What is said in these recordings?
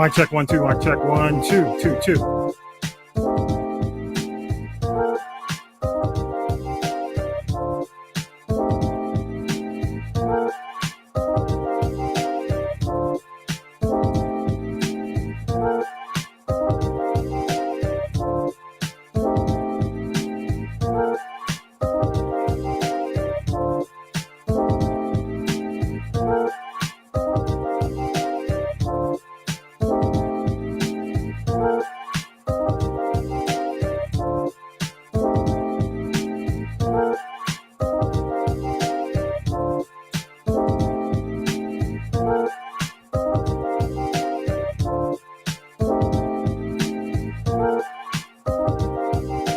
Mic check 1 2. Mic check 1 2 2 2.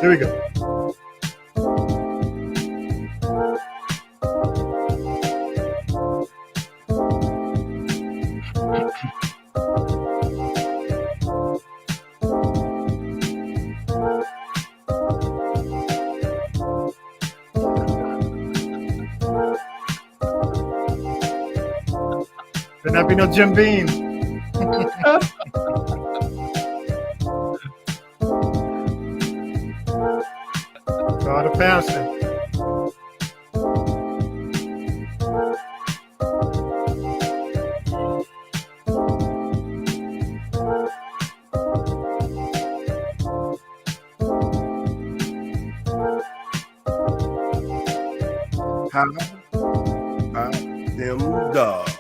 Here we go. Better not be no Jim Beam. God of passing. How about them dogs?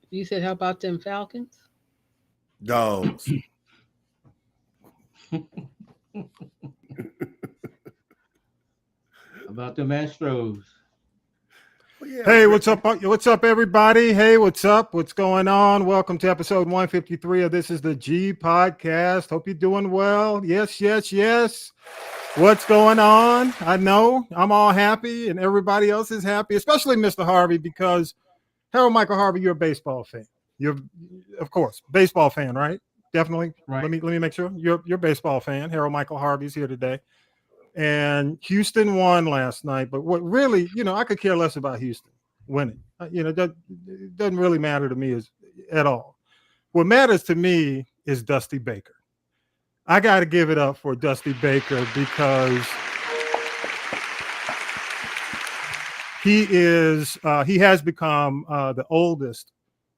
You said, how about them Falcons? Dogs. About them Astros. Well, yeah, Hey, what's up? What's up, everybody? Hey, what's up? What's going on? Welcome to episode 153 of This is the G Podcast. Hope you're doing well. Yes, yes, yes. What's going on? I know I'm all happy and everybody else is happy, especially Mr. Harvey, because Harold Michael Harvey, you're a baseball fan. You're, of course, baseball fan, right? Definitely. Right. Let me make sure you're a baseball fan. Harold Michael Harvey's here today. And Houston won last night, but what really, I could care less about Houston winning. It doesn't really matter to me at all. What matters to me is Dusty Baker. I got to give it up for Dusty Baker because he has become the oldest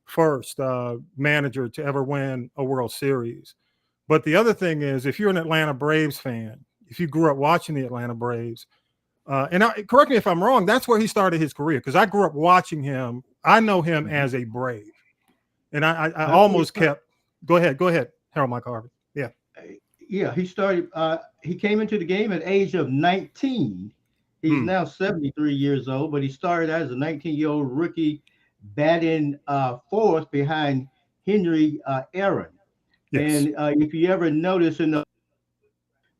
first manager to ever win a World Series. But the other thing is, if you're an Atlanta Braves fan, if you grew up watching the Atlanta Braves, correct me if I'm wrong, that's where he started his career, because I grew up watching him. I know him as a Brave. And I almost kept – go ahead, Harold Michael Harvey. Yeah. Yeah, he started he came into the game at the age of 19. He's now 73 years old, but he started as a 19-year-old rookie batting fourth behind Henry Aaron. Yes. And if you ever notice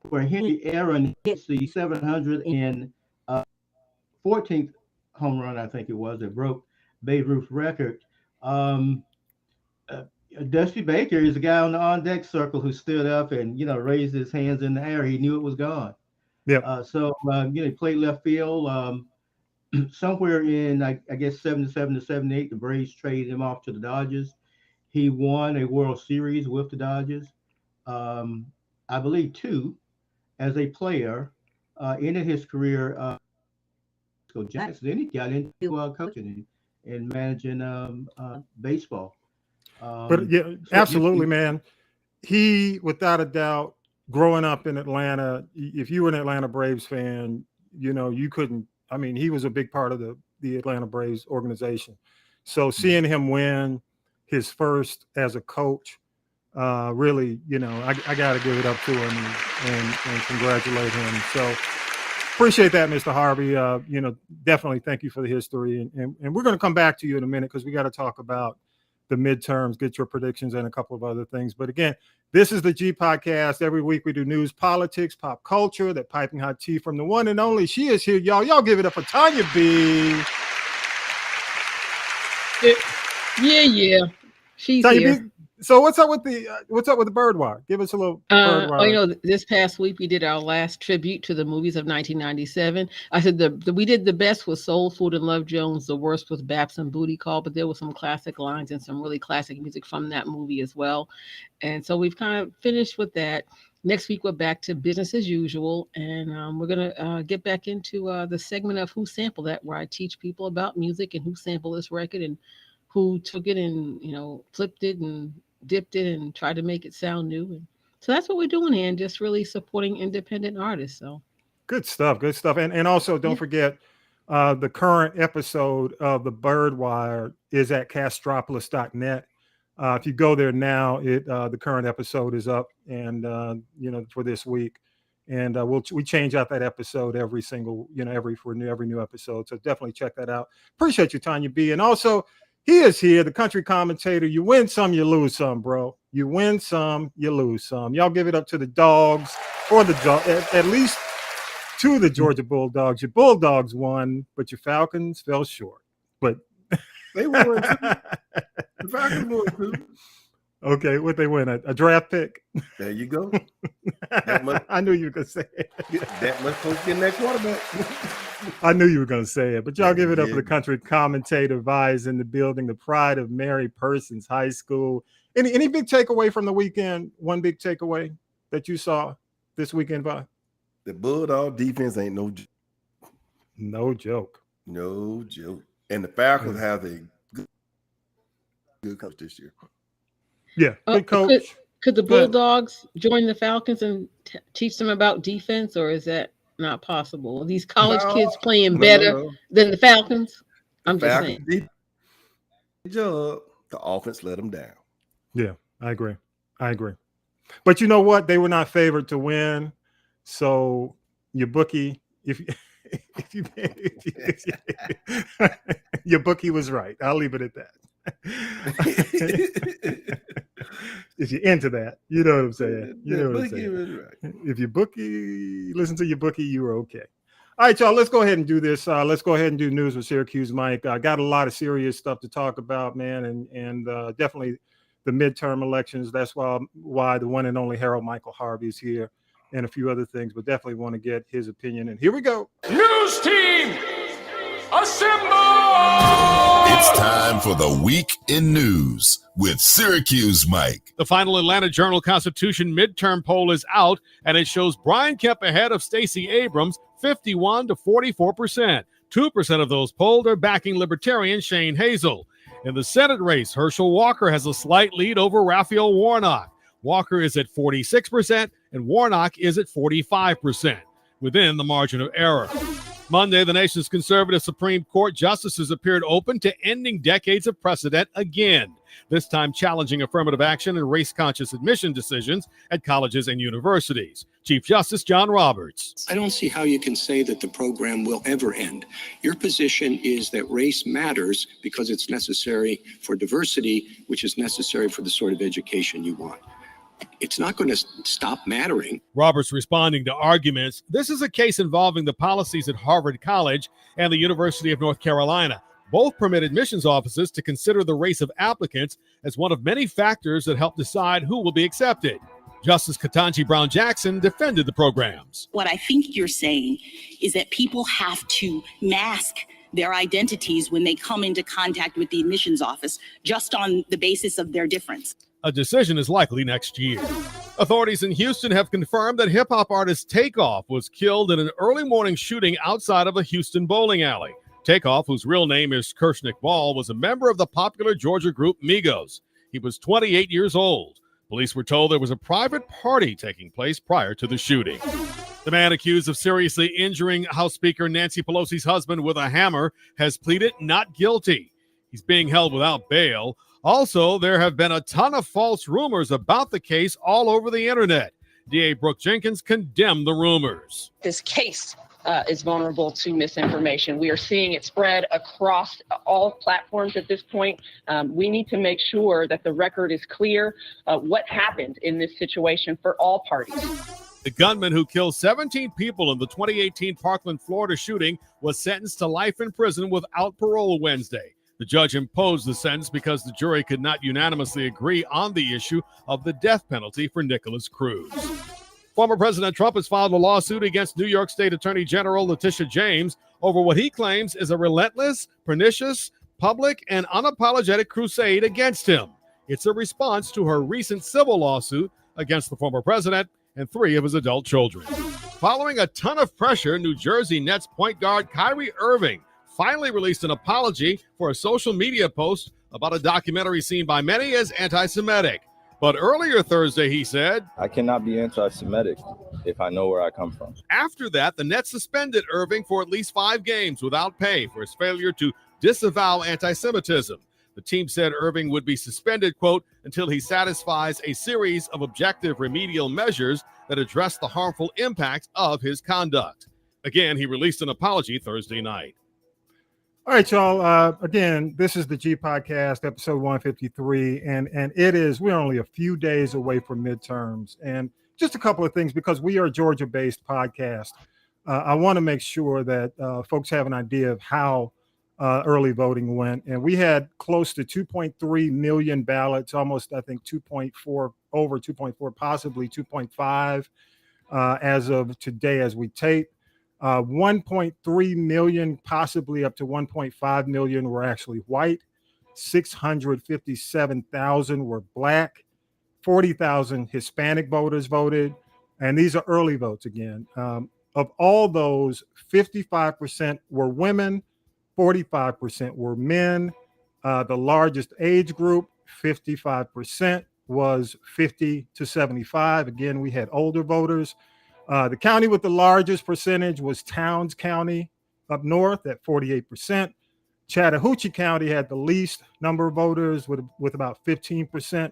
where Henry Aaron hits the 714th home run, I think it was, that broke Babe Ruth's record. Dusty Baker is a guy on the on-deck circle who stood up and, raised his hands in the air. He knew it was gone. Yeah. He played left field. Somewhere in, I guess, 77 to 78, the Braves traded him off to the Dodgers. He won a World Series with the Dodgers. I believe 2 as a player. Ended his career Jackson. Then he got into coaching and managing baseball. But yeah, absolutely, man. He, without a doubt, growing up in Atlanta, if you were an Atlanta Braves fan, you couldn't. I mean, he was a big part of the Atlanta Braves organization. So seeing him win his first as a coach, really, I got to give it up to him and congratulate him. So appreciate that, Mr. Harvey. Definitely thank you for the history. And we're going to come back to you in a minute because we got to talk about the midterms, get your predictions, and a couple of other things. But again, this is the G Podcast. Every week we do news, politics, pop culture, that piping hot tea from the one and only. She is here, y'all. Y'all give it up for Tanya B. Yeah. She's Tanya here. B, so what's up with the bird wire? Give us a little bird wire. This past week we did our last tribute to the movies of 1997. I said we did the best with Soul Food and Love Jones, the worst was Babson Booty Call, but there were some classic lines and some really classic music from that movie as well. And so we've kind of finished with that. Next week we're back to business as usual, and we're gonna get back into the segment of Who Sampled That, where I teach people about music and who sampled this record and who took it and flipped it and dipped it and tried to make it sound new. And so that's what we're doing here, and just really supporting independent artists. So Good stuff. And also don't forget the current episode of the Bird Wire is at castropolis.net. If you go there now, the current episode is up, and for this week, and we change out that episode every new episode. So definitely check that out. Appreciate you, Tanya B. And also, he is here, the country commentator. You win some, you lose some, bro. You win some, you lose some. Y'all give it up to the dogs, or at least to the Georgia Bulldogs. Your Bulldogs won, but your Falcons fell short. But They won too. The Falcons won too. Okay, what they win? A draft pick? There you go. I knew you were going to say it. That much close getting that quarterback. I knew you were going to say it, but y'all give it up for the country commentator. Vi's in the building, the pride of Mary Persons High School. Any big takeaway from the weekend? One big takeaway that you saw this weekend, Vi? The Bulldog defense ain't no joke. No joke. And the Falcons have a good coach this year. Yeah, good coach. Could the Bulldogs join the Falcons and teach them about defense, or is that not possible? Are these college kids playing better than the Falcons? I'm just saying. Job, the offense let them down. Yeah, I agree. But you know what? They were not favored to win. So your bookie, your bookie was right. I'll leave it at that. If you're into that, you know what I'm saying. Right. If your bookie, listen to your bookie, you were okay. All right, y'all. Let's go ahead and do this. Let's go ahead and do news with Syracuse Mike. I got a lot of serious stuff to talk about, man, and definitely the midterm elections. That's why the one and only Harold Michael Harvey is here, and a few other things. But definitely want to get his opinion. And here we go. News team, assemble! It's time for the Week in News with Syracuse Mike. The final Atlanta Journal-Constitution midterm poll is out, and it shows Brian Kemp ahead of Stacey Abrams, 51 to 44%. 2% of those polled are backing Libertarian Shane Hazel. In the Senate race, Herschel Walker has a slight lead over Raphael Warnock. Walker is at 46%, and Warnock is at 45%, within the margin of error. Monday, the nation's conservative Supreme Court justices appeared open to ending decades of precedent again, this time challenging affirmative action and race-conscious admission decisions at colleges and universities. Chief Justice John Roberts. I don't see how you can say that the program will ever end. Your position is that race matters because it's necessary for diversity, which is necessary for the sort of education you want. It's not going to stop mattering. Roberts responding to arguments. This is a case involving the policies at Harvard College and the University of North Carolina. Both permit admissions offices to consider the race of applicants as one of many factors that help decide who will be accepted. Justice Ketanji Brown Jackson defended the programs. What I think you're saying is that people have to mask their identities when they come into contact with the admissions office just on the basis of their difference. A decision is likely next year. Authorities in Houston have confirmed that hip-hop artist Takeoff was killed in an early morning shooting outside of a Houston bowling alley. Takeoff, whose real name is Kirshnik Ball, was a member of the popular Georgia group Migos. He was 28 years old. Police were told there was a private party taking place prior to the shooting. The man accused of seriously injuring House Speaker Nancy Pelosi's husband with a hammer has pleaded not guilty. He's being held without bail. Also, there have been a ton of false rumors about the case all over the internet. DA Brooke Jenkins condemned the rumors. This case is vulnerable to misinformation. We are seeing it spread across all platforms at this point. We need to make sure that the record is clear what happened in this situation for all parties. The gunman who killed 17 people in the 2018 Parkland, Florida shooting was sentenced to life in prison without parole Wednesday. The judge imposed the sentence because the jury could not unanimously agree on the issue of the death penalty for Nicholas Cruz. Former President Trump has filed a lawsuit against New York State Attorney General Letitia James over what he claims is a relentless, pernicious, public, and unapologetic crusade against him. It's a response to her recent civil lawsuit against the former president and 3 of his adult children. Following a ton of pressure, New Jersey Nets point guard Kyrie Irving finally released an apology for a social media post about a documentary seen by many as anti-Semitic. But earlier Thursday, he said, I cannot be anti-Semitic if I know where I come from. After that, the Nets suspended Irving for at least 5 games without pay for his failure to disavow anti-Semitism. The team said Irving would be suspended, quote, until he satisfies a series of objective remedial measures that address the harmful impact of his conduct. Again, he released an apology Thursday night. All right, y'all. Again, this is the G Podcast, episode 153, and we're only a few days away from midterms. And just a couple of things, because we are a Georgia-based podcast. I want to make sure that folks have an idea of how early voting went. And we had close to 2.3 million ballots, almost, I think, 2.4, over 2.4, possibly 2.5 as of today as we tape. 1.3 million, possibly up to 1.5 million were actually white. 657,000 were black. 40,000 Hispanic voters voted. And these are early votes again. Of all those, 55% were women. 45% were men. The largest age group, 55%, was 50 to 75. Again, we had older voters. The county with the largest percentage was Towns County up north at 48%. Chattahoochee County had the least number of voters with about 15%.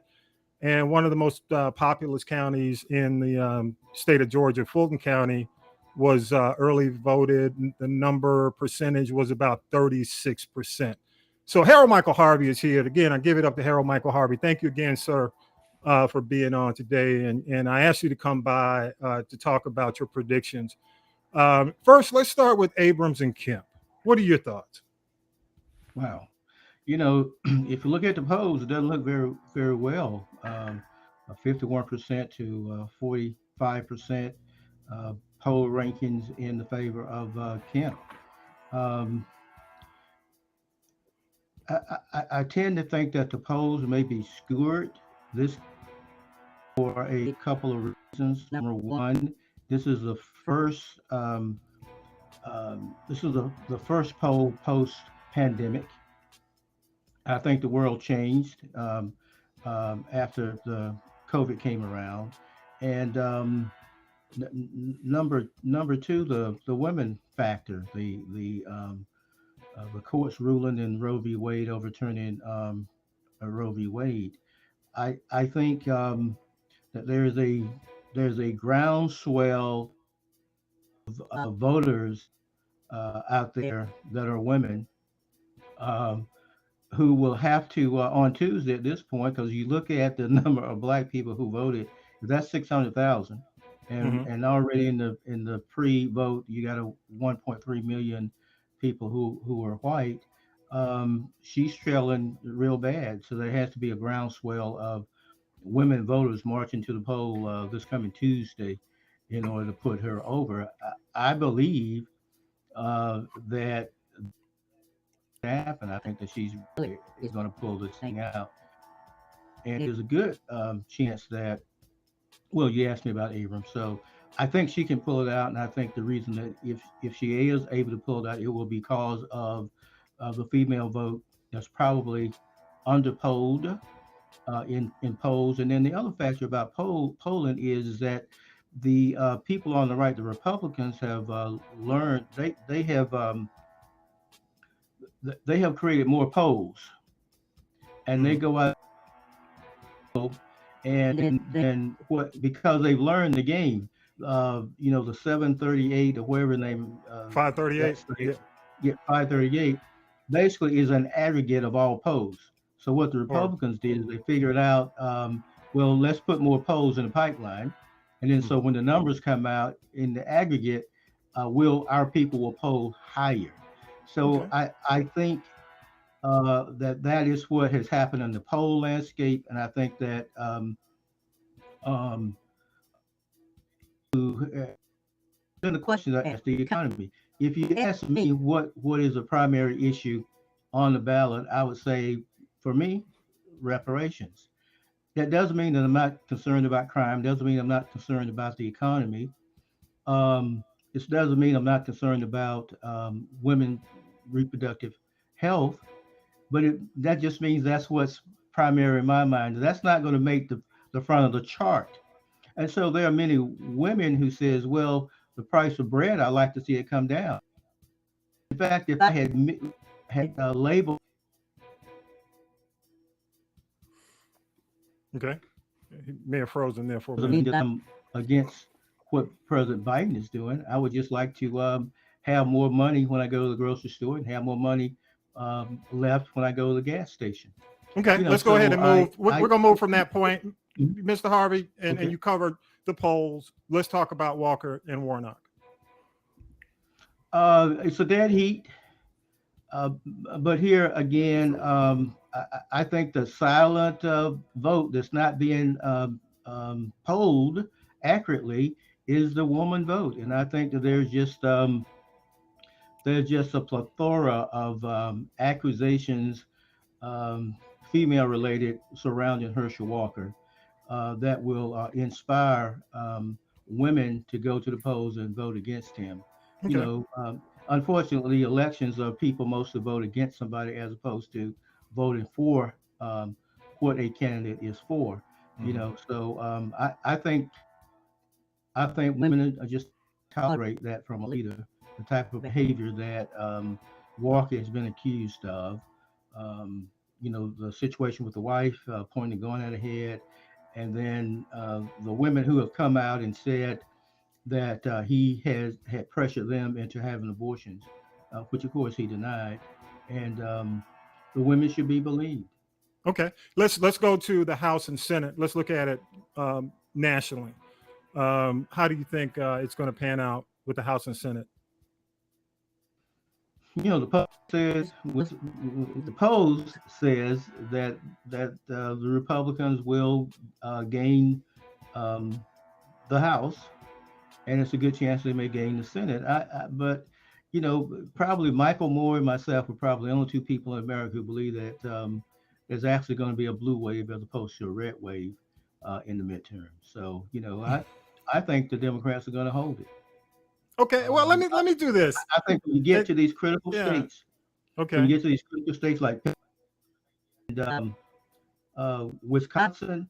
And one of the most populous counties in the state of Georgia, Fulton County, was early voted. The percentage was about 36%. So Harold Michael Harvey is here. Again, I give it up to Harold Michael Harvey. Thank you again, sir, for being on today. And I asked you to come by to talk about your predictions. First, let's start with Abrams and Kemp. What are your thoughts? Wow. You know, if you look at the polls, it doesn't look very, very well. 51% to 45% poll rankings in the favor of Kemp. I tend to think that the polls may be skewed this for a couple of reasons. Number one, this is the first the first poll post-pandemic. I think the world changed after the COVID came around, and number two, the women factor, the court's ruling in Roe v. Wade overturning Roe v. Wade. I think that there's a groundswell of voters out there that are women who will have to on Tuesday at this point, because you look at the number of black people who voted, that's 600,000, and already in the pre-vote you got a 1.3 million people who are white. She's trailing real bad, so there has to be a groundswell of women voters marching to the poll this coming Tuesday in order to put her over. I believe that happen. I think that she's really is going to pull this thing out, and there's a good chance that. Well, you asked me about Abrams, so I think she can pull it out, and I think the reason that if she is able to pull it out, it will be because of the female vote that's probably underpolled in polls. And then the other factor about polling is that the people on the right, the Republicans, have learned they have created more polls, and they go out and what, because they've learned the game. The 738 or whatever name 538 538 basically is an aggregate of all polls. So what the Republicans did is they figured out, well, let's put more polls in the pipeline, and then so when the numbers come out in the aggregate, our people will poll higher. So I think that is what has happened in the poll landscape, and I think that then the question I asked the economy. If you ask me what is a primary issue on the ballot, I would say for me, reparations. That doesn't mean that I'm not concerned about crime. Doesn't mean I'm not concerned about the economy. This doesn't mean I'm not concerned about women's reproductive health, but that just means that's what's primary in my mind. That's not going to make the front of the chart. And so there are many women who says, well, the price of bread, I'd like to see it come down. In fact, if I had labeled. Okay. He may have frozen there for a Doesn't mean minute. that I'm against what President Biden is doing. I would just like to have more money when I go to the grocery store and have more money left when I go to the gas station. Okay, You know, let's go ahead so and move. We're I- going to move from that point. Mhm. Mr. Harvey, and Okay. you covered the polls. Let's talk about Walker and Warnock. It's a dead heat. But here again, I think the silent vote that's not being polled accurately is the woman vote, and I think that there's just a plethora of accusations, female related, surrounding Herschel Walker that will inspire women to go to the polls and vote against him. Okay. You know, unfortunately, elections are people mostly vote against somebody as opposed to voting for what a candidate is for. You know, so I think women are just tolerate that from a leader, the type of behavior that Walker has been accused of. You know, the situation with the wife pointing the gun at her head, and then the women who have come out and said that he had pressured them into having abortions, which of course he denied, and the women should be believed. Okay, let's go to the House and Senate. Let's look at it nationally. How do you think it's going to pan out with the House and Senate? You know, the polls says that the Republicans will gain the House, and it's a good chance they may gain the Senate. But you know, probably Michael Moore and myself are probably the only two people in America who believe that there's actually going to be a blue wave as opposed to a red wave in the midterm. So you know, I think the Democrats are going to hold it. Okay, well, let me do this. I think when you get to these critical Yeah. states, Okay. when you get to these critical states like Wisconsin,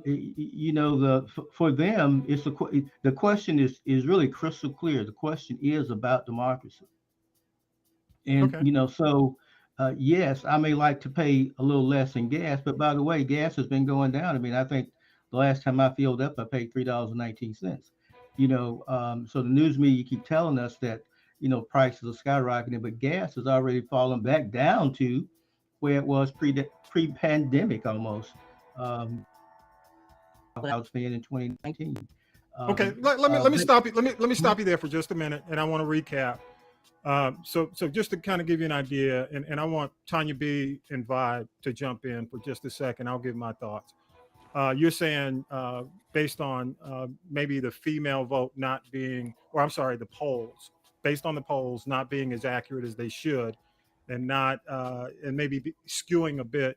you know, for them, it's the question is really crystal clear. The question is about democracy, and Okay. you know, so yes, I may like to pay a little less in gas, but by the way, gas has been going down. I mean, I think the last time I filled up, I paid $3.19. You know, so the news media keep telling us that, you know, prices are skyrocketing, but gas has already fallen back down to where it was pre-pandemic almost. I was paying in 2019. Okay, let me stop you. Let me stop you there for just a minute, and I want to recap. So just to kind of give you an idea, and I want Tanya B and Vibe to jump in for just a second. I'll give my thoughts. You're saying based on maybe the female vote not being, or I'm sorry, the polls, based on the polls not being as accurate as they should, and not and maybe skewing a bit,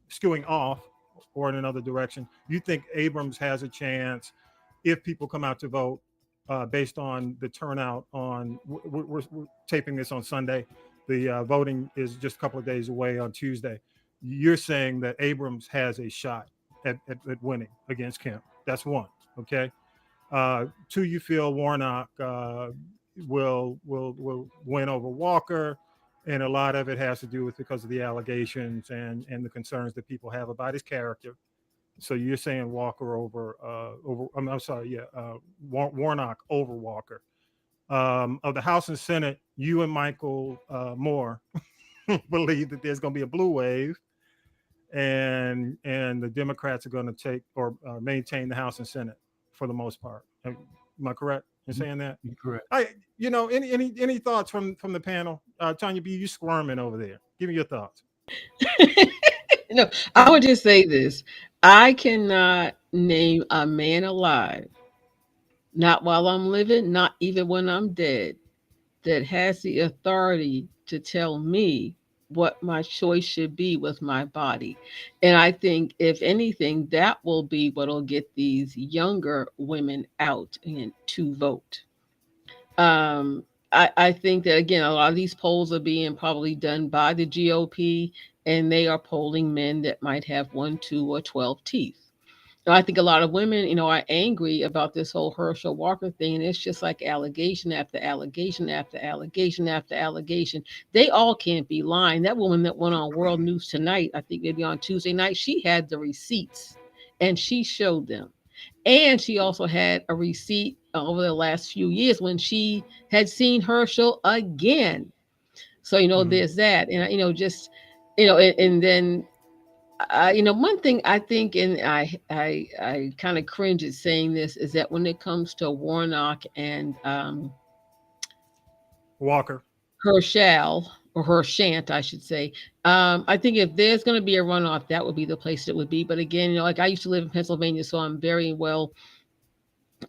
skewing off or in another direction. You think Abrams has a chance if people come out to vote based on the turnout on, we're taping this on Sunday. The voting is just a couple of days away on Tuesday. You're saying that Abrams has a shot at winning against Kemp. That's one. Okay. Two, you feel Warnock will win over Walker, and a lot of it has to do with because of the allegations and the concerns that people have about his character. So you're saying Walker over I'm sorry, Warnock over Walker. Of the House and Senate, you and Michael Moore believe that there's going to be a blue wave, and the Democrats are going to take or maintain the House and Senate for the most part. Am I correct? in saying that? Correct. Any thoughts from the panel? Tanya B, you squirming over there. Give me your thoughts. No, I would just say this. I cannot name a man alive, not while I'm living, not even when I'm dead, that has the authority to tell me what my choice should be with my body. And I think, if anything, that will be what'll get these younger women out and to vote. I think that, again, a lot of these polls are being probably done by the GOP, and they are polling men that might have 1, 2, or 12 teeth. And I think a lot of women, are angry about this whole Herschel Walker thing. And it's just like allegation after allegation after allegation after allegation. They all can't be lying. That woman that went on World News Tonight, I think maybe on Tuesday night, she had the receipts and she showed them. And she also had a receipt over the last few years when she had seen Herschel again. So, there's that. And, and then, one thing I think, and I kind of cringe at saying this, is that when it comes to Warnock and Walker. Herschel, or Hershant, I should say. I think if there's going to be a runoff, that would be the place it would be. But again, like, I used to live in Pennsylvania, so I'm very well.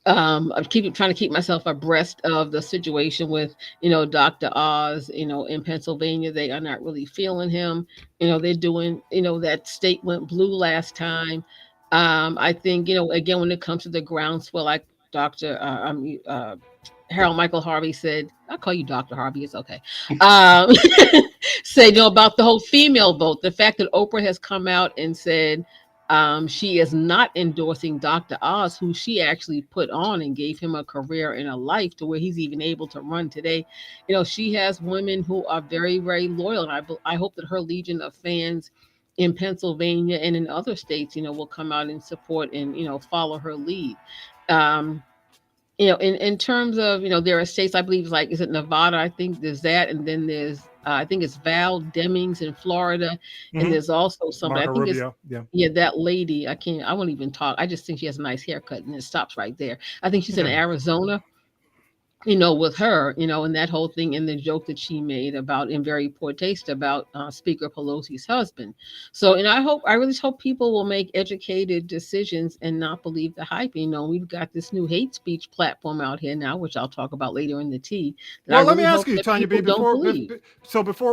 I'm trying to keep myself abreast of the situation with, Dr. Oz, in Pennsylvania. They are not really feeling him. They're doing, that state went blue last time. I think, again, when it comes to the groundswell, like Dr. Harold Michael Harvey said, I'll call you Dr. Harvey, it's okay. Say, about the whole female vote, the fact that Oprah has come out and said, she is not endorsing Dr. Oz, who she actually put on and gave him a career and a life to where he's even able to run today. She has women who are very, very loyal. And I hope that her legion of fans in Pennsylvania and in other states, will come out and support and, follow her lead. In terms of, there are states, I believe, like, is it Nevada? I think there's that. And then there's, I think it's Val Demings in Florida. And there's also somebody, Marco I think Rubio. yeah, that lady, I won't even talk. I just think she has a nice haircut, and it stops right there. I think she's in Arizona, with her, and that whole thing, and the joke that she made about, in very poor taste, about Speaker Pelosi's husband. So, and I really hope people will make educated decisions and not believe the hype. We've got this new hate speech platform out here now, which I'll talk about later in the tea. Well, let me ask you, Tanya B, before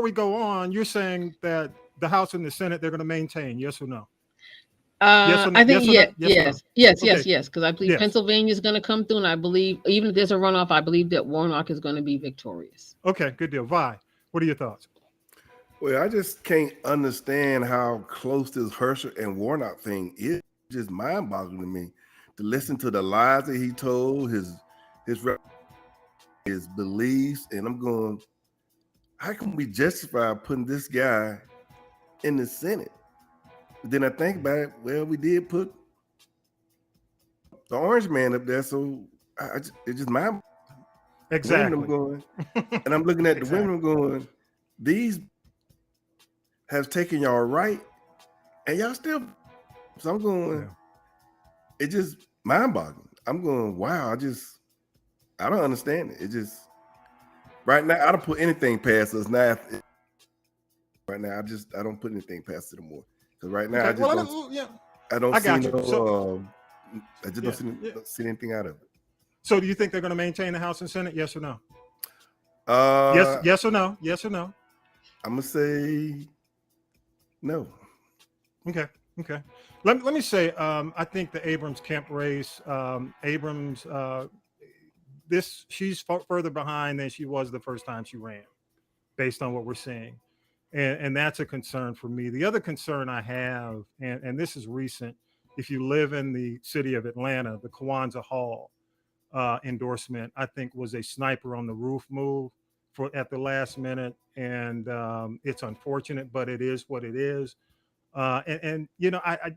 we go on, you're saying that the House and the Senate, they're going to maintain, yes or no? I think yes, Okay. because I believe Pennsylvania is going to come through, and I believe, even if there's a runoff, I believe that Warnock is going to be victorious. Okay, good deal. Vi, what are your thoughts? Well, I just can't understand how close this Herschel and Warnock thing is. It's just mind-boggling to me to listen to the lies that he told, his beliefs, and I'm going, how can we justify putting this guy in the Senate? But then I think about it. Well, we did put the orange man up there, so it's just my Exactly. I'm going, and I'm looking at the women going, these have taken y'all right, and y'all still. So I'm going. It just mind-boggling. I'm going. Wow. I don't understand it. It just right now. I don't put anything past us now. Right now, I don't put anything past it anymore. Right now, I just don't see anything out of it. So, do you think they're going to maintain the House and Senate? Yes or no? Yes or no? Yes or no? I'm gonna say no. Okay. Let me say, I think the Abrams Kemp race, she's further behind than she was the first time she ran, based on what we're seeing. And that's a concern for me. The other concern I have, and this is recent, if you live in the city of Atlanta, the Kwanzaa Hall endorsement, I think, was a sniper on the roof move at the last minute. And it's unfortunate, but it is what it is. I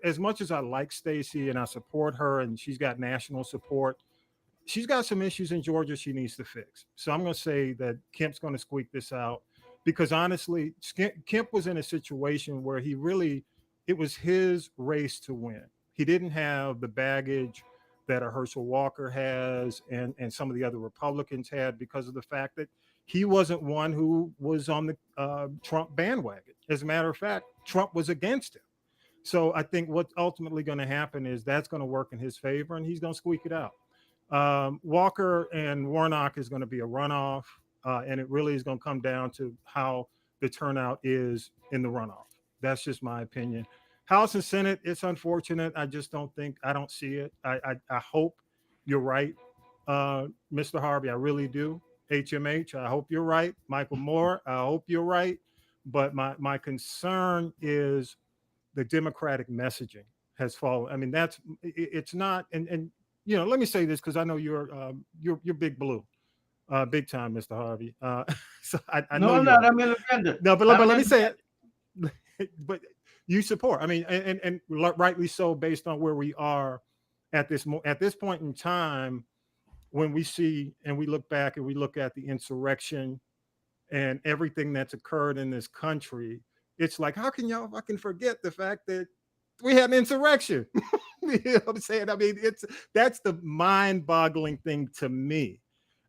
as much as I like Stacey and I support her and she's got national support, she's got some issues in Georgia she needs to fix. So I'm going to say that Kemp's going to squeak this out. Because honestly, Kemp was in a situation where it was his race to win. He didn't have the baggage that a Herschel Walker has and some of the other Republicans had, because of the fact that he wasn't one who was on the Trump bandwagon. As a matter of fact, Trump was against him. So I think what's ultimately going to happen is that's going to work in his favor, and he's going to squeak it out. Walker and Warnock is going to be a runoff, and it really is going to come down to how the turnout is in the runoff. That's just my opinion. House and Senate, it's unfortunate. I just don't see it. I hope you're right, Mr. Harvey. I really do. HMH, I hope you're right. Michael Moore, I hope you're right. But my concern is the Democratic messaging has fallen. I mean, it's not, and you know, let me say this, because I know you're big blue, big time, Mr. Harvey. So I know I'm not. I'm independent. No, but let me say it. But you support. I mean, and rightly so, based on where we are at this point in time, when we see and we look back and we look at the insurrection and everything that's occurred in this country. It's like, how can y'all fucking forget the fact that we had an insurrection? You know what I'm saying? I mean, that's the mind-boggling thing to me.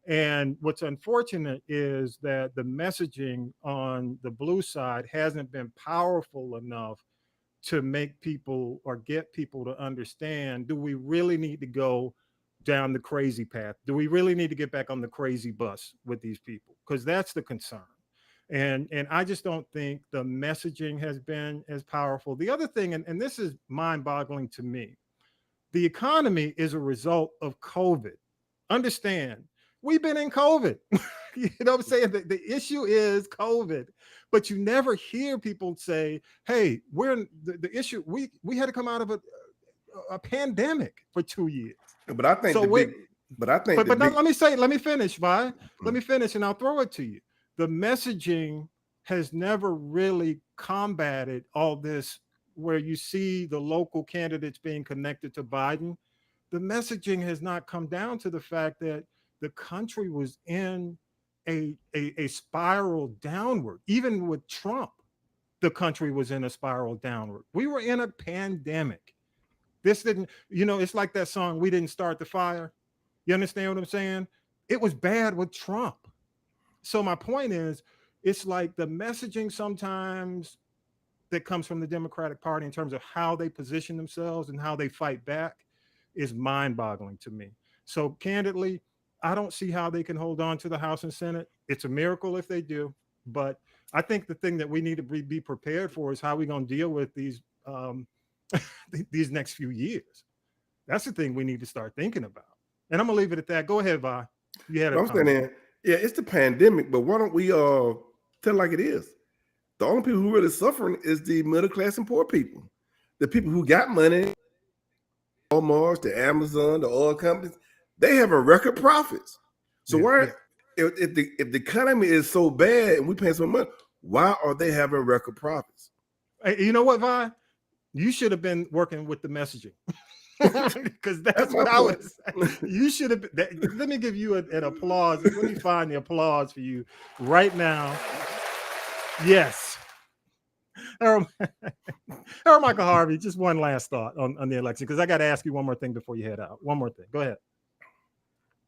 And what's unfortunate is that the messaging on the blue side hasn't been powerful enough to make people or get people to understand, do we really need to go down the crazy path? Do we really need to get back on the crazy bus with these people? Because that's the concern. And I just don't think the messaging has been as powerful. The other thing, and this is mind-boggling to me, the economy is a result of COVID. Understand, we've been in COVID. You know what I'm saying? The issue is COVID, but you never hear people say, hey, we're in the issue. We had to come out of a pandemic for 2 years. But I think So let me finish, Vi. Let me finish and I'll throw it to you. The messaging has never really combated all this, where you see the local candidates being connected to Biden. The messaging has not come down to the fact that the country was in a spiral downward. Even with Trump, the country was in a spiral downward. We were in a pandemic. This didn't, you know, it's like that song, We Didn't Start the Fire. You understand what I'm saying? It was bad with Trump. So my point is, it's like the messaging sometimes that comes from the Democratic Party in terms of how they position themselves and how they fight back is mind-boggling to me. So candidly, I don't see how they can hold on to the House and Senate. It's a miracle if they do. But I think the thing that we need to be prepared for is how we're going to deal with these these next few years. That's the thing we need to start thinking about. And I'm going to leave it at that. Go ahead, Vi. You had I'm saying there, yeah, it's the pandemic, but why don't we tell like it is? The only people who really suffering is the middle class and poor people. The people who got money, Walmart, the Amazon, the oil companies, they having record profits. So if the economy is so bad and we paying so much, why are they having record profits? Hey, you know what, Vi? You should have been working with the messaging. Because that's what I was. You should have. Let me give you an applause. Let me find the applause for you right now. Yes. Harold Michael Harvey, just one last thought on the election, because I got to ask you one more thing before you head out. One more thing. Go ahead.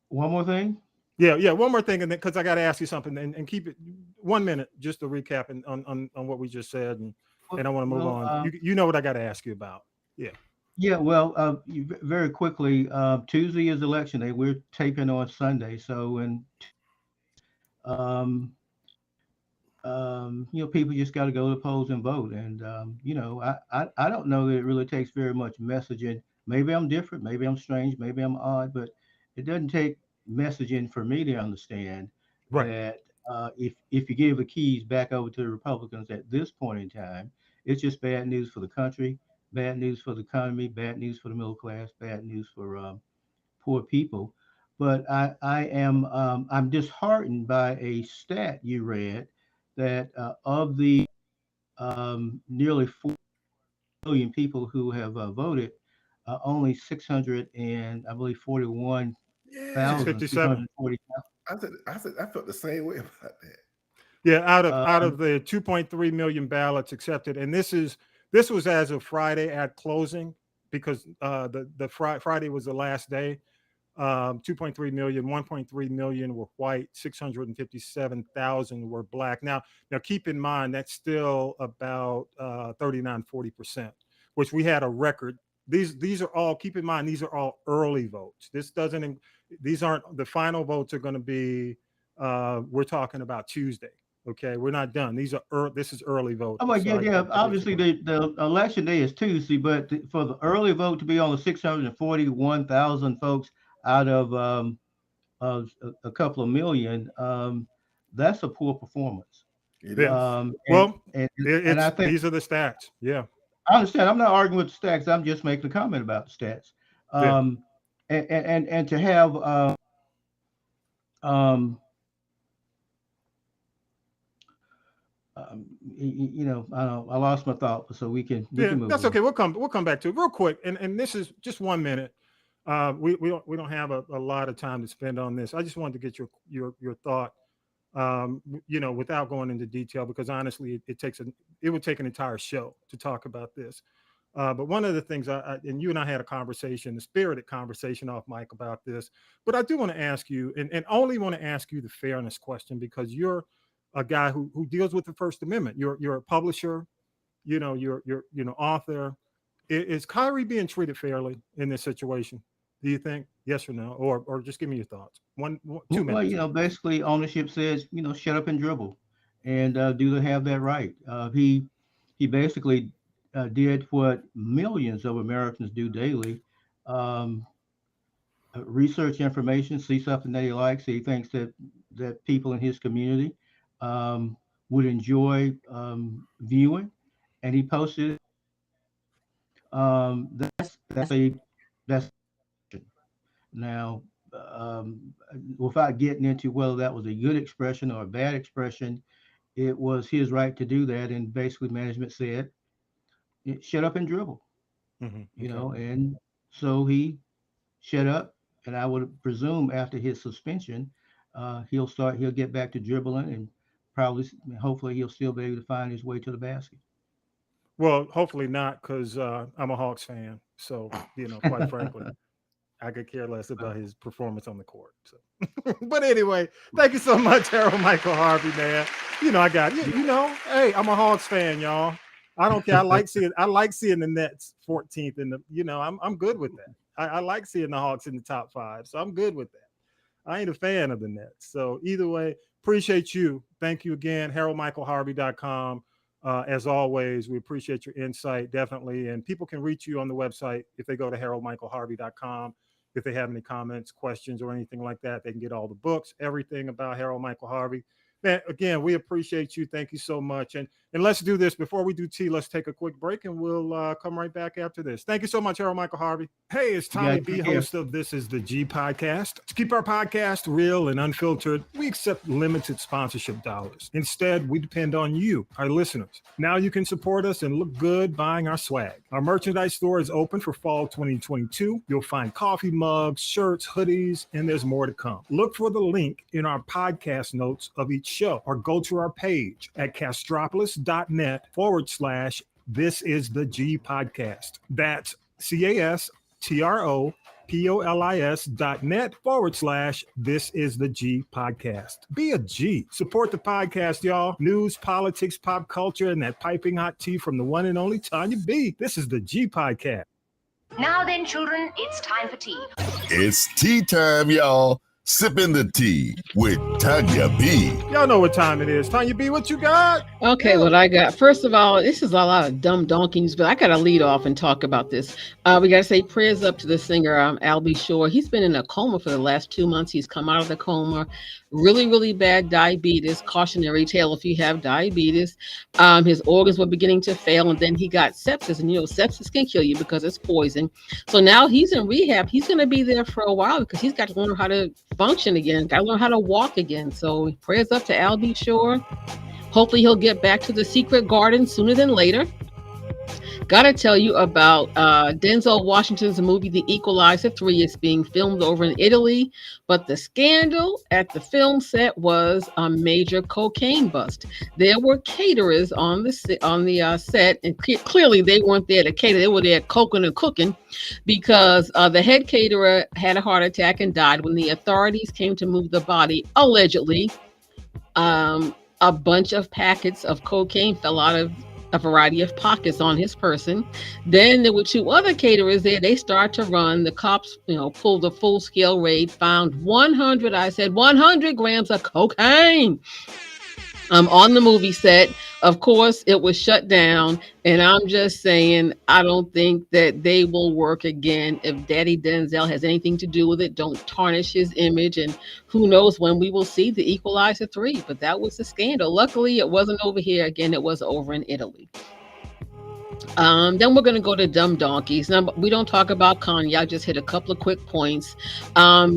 One more thing? Yeah, one more thing, and then because I got to ask you something, and keep it 1 minute just to recap on what we just said, and I want to move on. You know what I got to ask you about. Yeah. Yeah, well, very quickly, Tuesday is election day. We're taping on Sunday, so people just got to go to the polls and vote. And I don't know that it really takes very much messaging. Maybe I'm different, maybe I'm strange, maybe I'm odd, but it doesn't take messaging for me to understand that if you give the keys back over to the Republicans at this point in time, it's just bad news for the country. Bad news for the economy, bad news for the middle class, bad news for poor people. But I'm disheartened by a stat you read that of the nearly 4 million people who have voted, only 641,640. I felt the same way about that. Yeah, out of the 2.3 million ballots accepted, and this was as of Friday at closing, because the Friday was the last day. 2.3 million, 1.3 million were white, 657,000 were black. Now keep in mind that's still about 39-40%, which we had a record. These are all, keep in mind, these are all early votes. These aren't the final votes. Are going to be we're talking about Tuesday. Okay, we're not done. This is early vote. Oh, yeah. Obviously, the election day is Tuesday, but for the early vote to be on the 641,000 folks out of a couple of million, that's a poor performance. Yeah. And I think these are the stats. Yeah, I understand. I'm not arguing with the stats. I'm just making a comment about the stats. And to have I lost my thought, so we can move that's on. okay. We'll come back to it real quick. And this is just 1 minute. We don't have a lot of time to spend on this. I just wanted to get your thought, without going into detail, because honestly, it would take an entire show to talk about this. But one of the things and you and I had a conversation, a spirited conversation off mic about this, but I do want to ask you, and only want to ask you the fairness question, because you're a guy who deals with the First Amendment. You're a publisher, you're author. Is Kyrie being treated fairly in this situation? Do you think? Yes or no? Or just give me your thoughts. 2 minutes. Well, basically ownership says, shut up and dribble. And do they have that right? He basically did what millions of Americans do daily. Research information, see something that he likes. He thinks that people in his community would enjoy viewing, and he posted. That's now, without getting into whether that was a good expression or a bad expression, it was his right to do that. And basically management said, shut up and dribble, and so he shut up. And I would presume after his suspension, he'll get back to dribbling, and hopefully he'll still be able to find his way to the basket. Well, hopefully not, because I'm a Hawks fan. So, quite frankly, I could care less about his performance on the court. So, but anyway, thank you so much, Harold Michael Harvey, man. I got it. Hey, I'm a Hawks fan, y'all. I don't care. I like seeing the Nets 14th, and I'm good with that. I like seeing the Hawks in the top 5, so I'm good with that. I ain't a fan of the Nets. So either way, appreciate you. Thank you again, HaroldMichaelHarvey.com. As always, we appreciate your insight, definitely. And people can reach you on the website if they go to HaroldMichaelHarvey.com. If they have any comments, questions, or anything like that, they can get all the books, everything about Harold Michael Harvey. Man, again, we appreciate you. Thank you so much. And let's do this. Before we do tea, let's take a quick break, and we'll come right back after this. Thank you so much, Harold Michael Harvey. Hey, it's Tommy B, host of This Is the G Podcast. To keep our podcast real and unfiltered, we accept limited sponsorship dollars. Instead, we depend on you, our listeners. Now you can support us and look good buying our swag. Our merchandise store is open for fall 2022. You'll find coffee mugs, shirts, hoodies, and there's more to come. Look for the link in our podcast notes of each show, or go to our page at castropolis.net/This Is the G Podcast. That's castropolis.net/This Is the G Podcast. Be a G. Support the podcast, y'all. News, politics, pop culture, and that piping hot tea from the one and only Tanya B. This is the G Podcast. Now then, children, it's time for tea. It's tea time, y'all. Sipping the tea with Tanya B. Y'all know what time it is. Tanya B, what you got? Okay, what I got. First of all, this is a lot of dumb donkeys, but I got to lead off and talk about this. We got to say prayers up to the singer, Al B. Shore. He's been in a coma for the last 2 months. He's come out of the coma. Really, really bad diabetes. Cautionary tale if you have diabetes. His organs were beginning to fail, and then he got sepsis. And sepsis can kill you because it's poison. So now he's in rehab. He's going to be there for a while because he's got to learn how to function again, got to learn how to walk again. So prayers up to Al B. Shore. Hopefully he'll get back to the secret garden sooner than later. Gotta tell you about Denzel Washington's movie The Equalizer 3 is being filmed over in Italy, but the scandal at the film set was a major cocaine bust. There were caterers on the set, and clearly they weren't there to cater; they were there cooking and cooking, because the head caterer had a heart attack and died. When the authorities came to move the body, allegedly, a bunch of packets of cocaine fell out of a variety of pockets on his person. Then there were two other caterers there. They start to run. The cops, pulled a full-scale raid, found 100 grams of cocaine on the movie set. Of course, it was shut down. And I'm just saying, I don't think that they will work again. If Daddy Denzel has anything to do with it, don't tarnish his image. And who knows when we will see The Equalizer 3. But that was the scandal. Luckily, it wasn't over here. Again, it was over in Italy. Then we're going to go to Dumb Donkeys. Now, we don't talk about Kanye. I just hit a couple of quick points.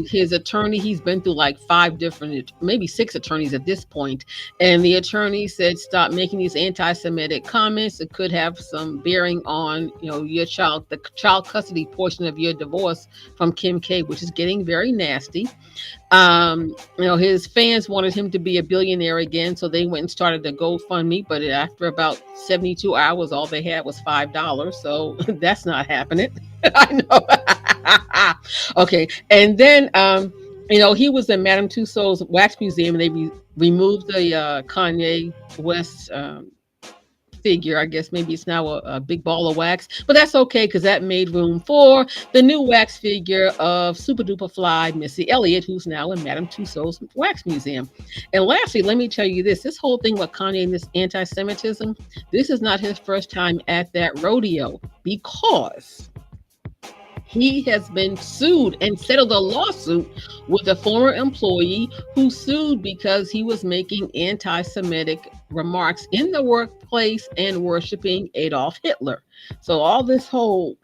His attorney, he's been through like 5 different, maybe 6 attorneys at this point. And the attorney said, stop making these anti-Semitic comments. It could have some bearing on, the child custody portion of your divorce from Kim K, which is getting very nasty. His fans wanted him to be a billionaire again, so they went and started the GoFundMe, but after about 72 hours, all they had was $5, so that's not happening. I know. Okay, and then he was in Madame Tussauds Wax Museum, and they removed the Kanye West figure. I guess maybe it's now a big ball of wax, but that's okay because that made room for the new wax figure of super duper fly Missy Elliott, who's now in Madame Tussauds Wax Museum. And lastly, let me tell you this whole thing with Kanye and this anti-Semitism, this is not his first time at that rodeo, because he has been sued and settled a lawsuit with a former employee who sued because he was making anti-Semitic remarks in the workplace and worshiping Adolf Hitler. So all this whole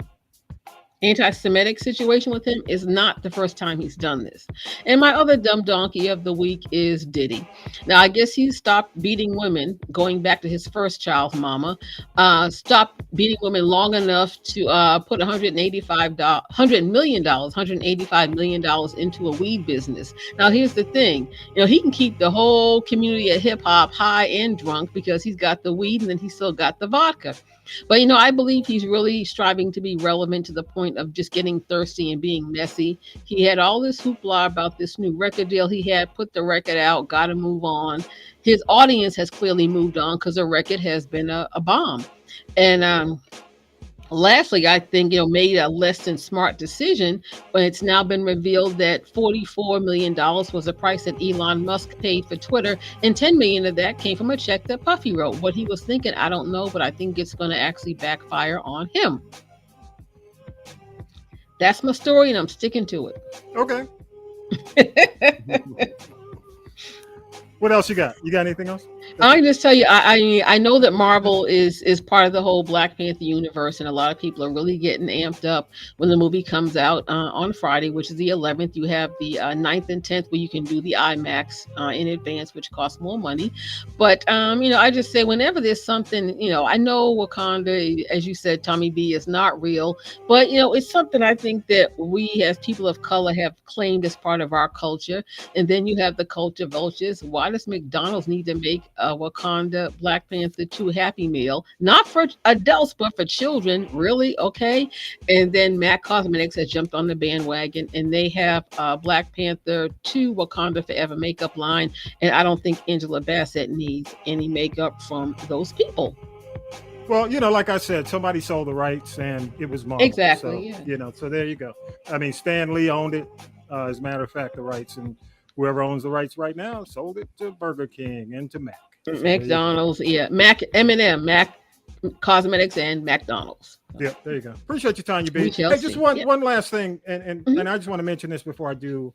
anti-Semitic situation with him is not the first time he's done this. And my other dumb donkey of the week is Diddy. Now, I guess he stopped beating women, going back to his first child's mama, stopped beating women long enough to put $185 million into a weed business. Now, here's the thing. He can keep the whole community of hip hop high and drunk because he's got the weed and then he's still got the vodka. But, I believe he's really striving to be relevant to the point of just getting thirsty and being messy. He had all this hoopla about this new record deal he had, put the record out, got to move on. His audience has clearly moved on because the record has been a bomb. And lastly, I think, made a less than smart decision when it's now been revealed that $44 million was the price that Elon Musk paid for Twitter, and $10 million of that came from a check that Puffy wrote. What he was thinking, I don't know, but I think it's going to actually backfire on him. That's my story, and I'm sticking to it. Okay. What else you got? You got anything else? I can just tell you, I know that Marvel is part of the whole Black Panther universe, and a lot of people are really getting amped up when the movie comes out on Friday, which is the 11th. You have the 9th and 10th where you can do the IMAX in advance, which costs more money. But I just say whenever there's something, I know Wakanda, as you said, Tommy B, is not real, but it's something I think that we as people of color have claimed as part of our culture. And then you have the culture vultures. Why does McDonald's need to make Wakanda Black Panther 2 Happy Meal, not for adults but for children? Really? Okay. And then MAC Cosmetics has jumped on the bandwagon, and they have Black Panther 2 Wakanda Forever makeup line, and I don't think Angela Bassett needs any makeup from those people. Well, like I said, somebody sold the rights and it was Marvel. Exactly. So, yeah. So there you go. I mean, Stan Lee owned it, as a matter of fact, the rights, and whoever owns the rights right now sold it to Burger King and to Mac. So McDonald's, yeah. Mac, M&M, Mac Cosmetics, and McDonald's. Yeah, there you go. Appreciate your time, you be. Hey, just one last thing, and I just want to mention this before I do.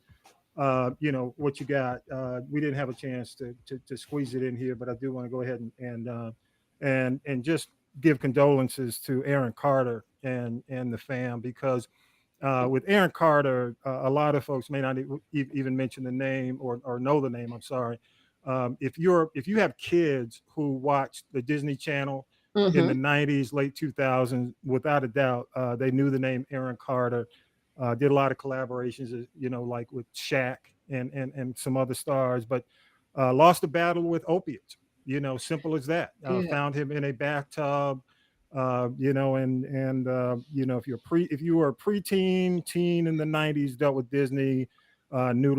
What you got. We didn't have a chance to squeeze it in here, but I do want to go ahead and just give condolences to Aaron Carter and the fam, because with Aaron Carter, a lot of folks may not even mention the name or know the name. I'm sorry. If you have kids who watch the Disney Channel, in the 90s, late 2000s, without a doubt. They knew the name Aaron Carter, did a lot of collaborations, like with Shaq and some other stars, but lost a battle with opiates, simple as that. Found him in a bathtub, if you were a preteen, teen in the 90s, dealt with Disney, knew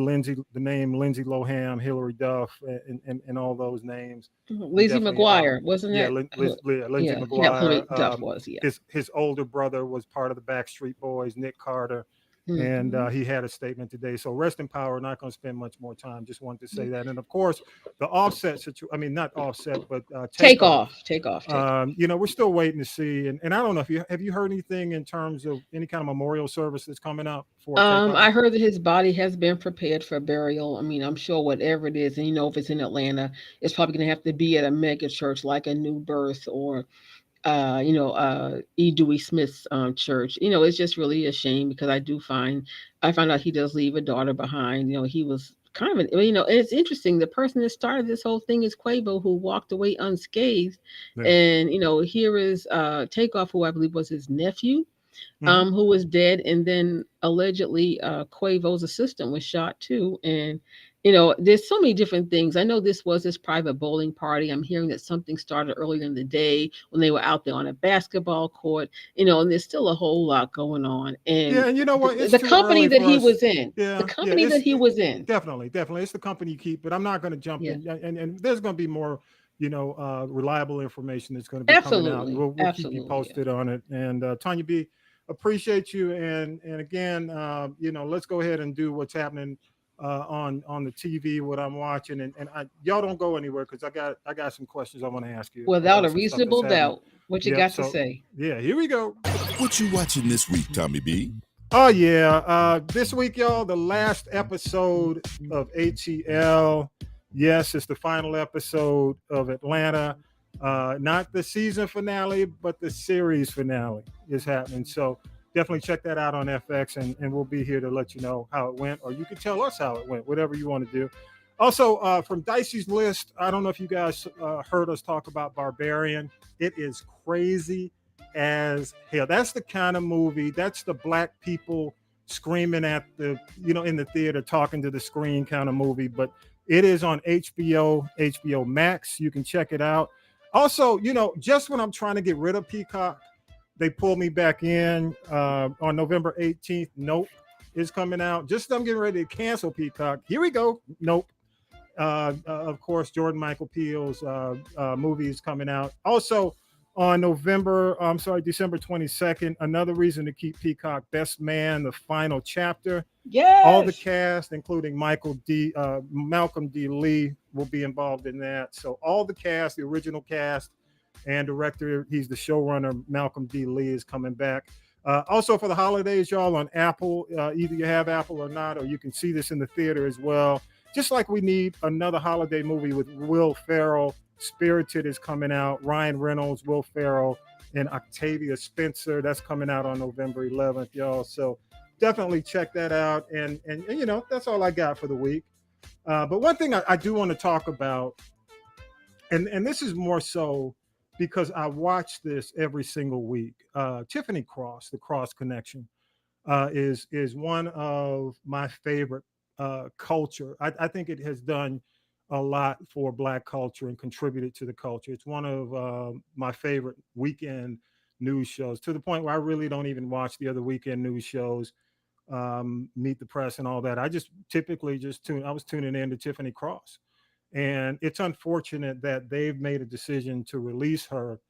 the name Lindsay Lohan, Hilary Duff, and all those names. Lizzie McGuire, wasn't it? Lindsay McGuire. Duff was, His older brother was part of the Backstreet Boys, Nick Carter. And he had a statement today. So rest in power. Not going to spend much more time. Just wanted to say that. And of course, the Offset situation. I mean, not Offset, but Takeoff. We're still waiting to see. And I don't know if you heard anything in terms of any kind of memorial service that's coming up for. I heard that his body has been prepared for burial. I mean, I'm sure whatever it is, and if it's in Atlanta, it's probably going to have to be at a mega church like a New Birth or E. Dewey Smith's church. It's just really a shame because I found out he does leave a daughter behind. He was kind of and it's interesting. The person that started this whole thing is Quavo, who walked away unscathed. Yeah. And here is Takeoff, who I believe was his nephew, who was dead, and then allegedly Quavo's assistant was shot too. And there's so many different things. I know this was his private bowling party. I'm hearing that something started earlier in the day when they were out there on a basketball court, and there's still a whole lot going on. And yeah, and you know what? The company that he was in. Yeah. The company that he was in. Definitely. It's the company you keep, but I'm not going to jump in. And there's going to be more, reliable information that's going to be coming out. We'll keep you posted on it. And Tanya B, appreciate you. And again, let's go ahead and do what's happening on the TV, what I'm watching, and y'all don't go anywhere because I got some questions I want to ask you. Without a reasonable doubt, what you got to say? Yeah, here we go. What you watching this week, Tommy B? Oh yeah, this week, y'all, the last episode of ATL. Yes, it's the final episode of Atlanta. Not the season finale, but the series finale is happening. So definitely check that out on FX, and we'll be here to let you know how it went, or you can tell us how it went, whatever you want to do. Also, from Dicey's List, I don't know if you guys heard us talk about Barbarian. It is crazy as hell. That's the kind of movie, that's the black people screaming at the, in the theater, talking to the screen kind of movie, but it is on HBO Max. You can check it out. Also, just when I'm trying to get rid of Peacock, they pulled me back in on November 18th. Nope is coming out. Just I'm getting ready to cancel Peacock. Here we go. Nope. Of course, Jordan Michael Peele's movie is coming out. Also on December 22nd, another reason to keep Peacock, Best Man, the final chapter. Yes. All the cast, including Malcolm D. Lee, will be involved in that. So all the cast, the original cast, and director, he's the showrunner, Malcolm D. Lee, is coming back. Also for the holidays, y'all, on Apple, either you have Apple or not, or you can see this in the theater as well. Just like we need another holiday movie with Will Ferrell. Spirited is coming out. Ryan Reynolds, Will Ferrell, and Octavia Spencer. That's coming out on November 11th, y'all. So definitely check that out. And that's all I got for the week. But one thing I do want to talk about, and this is more so because I watch this every single week. Tiffany Cross, the Cross Connection, is one of my favorite culture. I think it has done a lot for Black culture and contributed to the culture. It's one of my favorite weekend news shows, to the point where I really don't even watch the other weekend news shows, Meet the Press and all that. I just typically I was tuning in to Tiffany Cross. And it's unfortunate that they've made a decision to release her.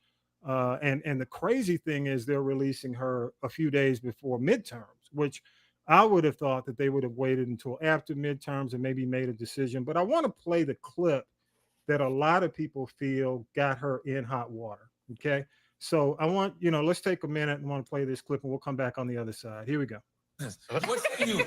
And the crazy thing is they're releasing her a few days before midterms, which I would have thought that they would have waited until after midterms and maybe made a decision. But I want to play the clip that a lot of people feel got her in hot water. Okay. So I want, let's take a minute and want to play this clip, and we'll come back on the other side. Here we go. What say you?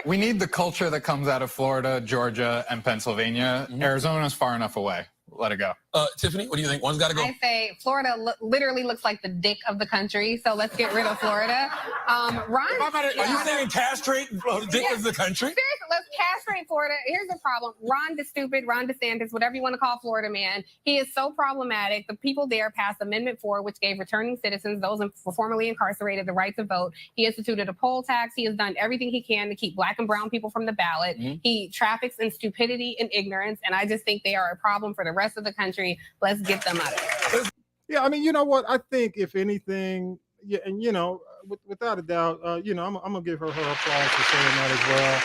We need the culture that comes out of Florida, Georgia, and Pennsylvania. Arizona's far enough away. Let it go. Tiffany, what do you think? One's got to go. I say Florida literally looks like the dick of the country, so let's get rid of Florida. Ron, are you saying castrate the dick of the country? Seriously, let's castrate Florida. Here's the problem. Ron DeSantis, whatever you want to call Florida man, he is so problematic. The people there passed Amendment 4, which gave returning citizens, those formerly incarcerated, the right to vote. He instituted a poll tax. He has done everything he can to keep Black and brown people from the ballot. He traffics in stupidity and ignorance, and I just think they are a problem for the rest of the country. Let's get them out of there. Yeah, I mean, you know what? I think if anything, yeah, and you know, without a doubt, you know, I'm gonna give her applause for saying that as well.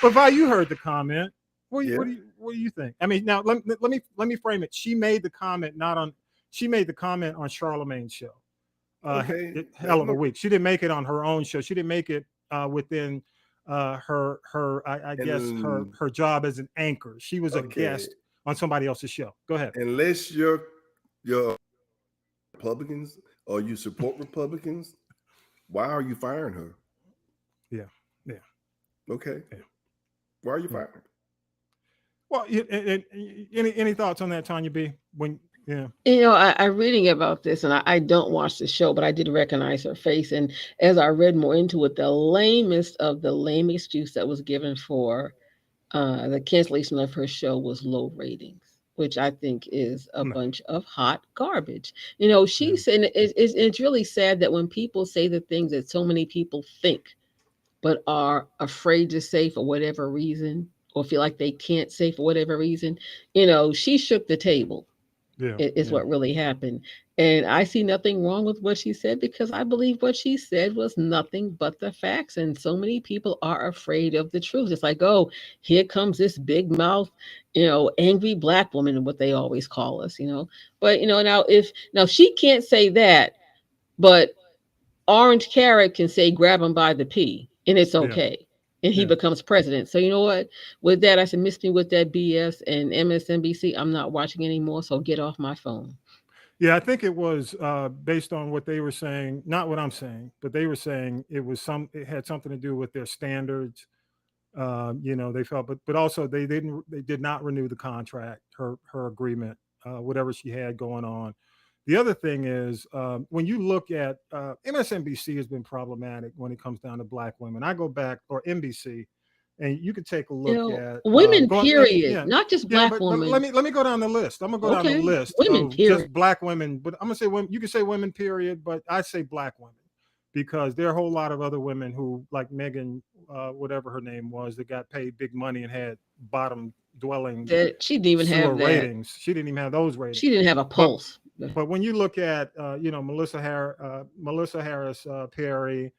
But Vi, you heard the comment. What do you think? I mean, now let me frame it. She made the comment on Charlamagne's show. Hell of a week. She didn't make it on her own show. She didn't make it within her job as an anchor. She was a guest on somebody else's show. Go ahead. Unless you're Republicans or you support Republicans, why are you firing her? Yeah. Okay. Yeah. Why are you firing her? Well, any thoughts on that, Tanya B? You know, I'm reading about this, and I don't watch the show, but I did recognize her face. And as I read more into it, the lamest of the lame excuse that was given for the cancellation of her show was low ratings, which I think is a bunch of hot garbage. You know, she said it's really sad that when people say the things that so many people think, but are afraid to say for whatever reason, or feel like they can't say for whatever reason, you know, she shook the table. Is what really happened. And I see nothing wrong with what she said, because I believe what she said was nothing but the facts. And so many people are afraid of the truth. It's like, oh, here comes this big mouth, you know, angry Black woman, what they always call us, you know. But, you know, now she can't say that, but Orange Carrot can say grab him by the pee, and it's okay. And he becomes president. So you know what? With that, I said, miss me with that BS and MSNBC. I'm not watching anymore. So get off my phone. Yeah, I think it was based on what they were saying, not what I'm saying, but they were saying it had something to do with their standards. You know, they felt, but also they did not renew the contract, her agreement, whatever she had going on. The other thing is, when you look at MSNBC has been problematic when it comes down to Black women. I go back, or NBC, and you could take a look at women, period, not just Black women. Let me go down the list. I'm gonna go down the list women, of period. just Black women, but I'm gonna say women. You can say women, period, but I say Black women, because there are a whole lot of other women who, like Megan, whatever her name was, that got paid big money and had bottom dwelling. She didn't even have that. Ratings. She didn't even have those ratings. She didn't have a pulse. But when you look at, you know, Melissa Harris Perry,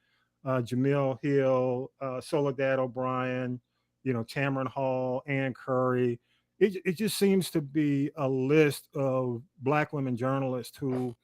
Jamil Hill, Soledad O'Brien, you know, Tamron Hall, Ann Curry, it just seems to be a list of Black women journalists who,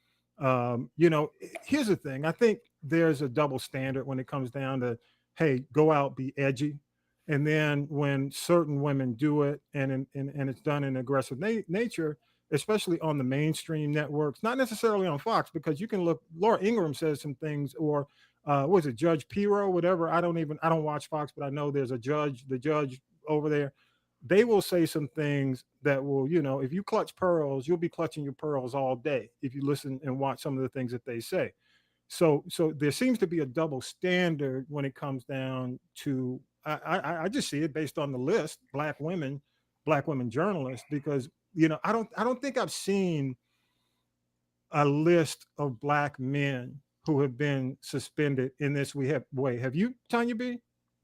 you know, here's the thing. I think there's a double standard when it comes down to, hey, go out, be edgy. And then when certain women do it and it's done in aggressive nature, especially on the mainstream networks, not necessarily on Fox, because you can look, Laura Ingraham says some things, or was it Judge Pirro, whatever. I don't watch Fox, but I know there's the judge over there. They will say some things that will, you know, if you clutch pearls, you'll be clutching your pearls all day if you listen and watch some of the things that they say. So there seems to be a double standard when it comes down to, I just see it based on the list, Black women journalists, because, you know, I don't think I've seen a list of Black men who have been suspended in this way. Have you, Tanya B?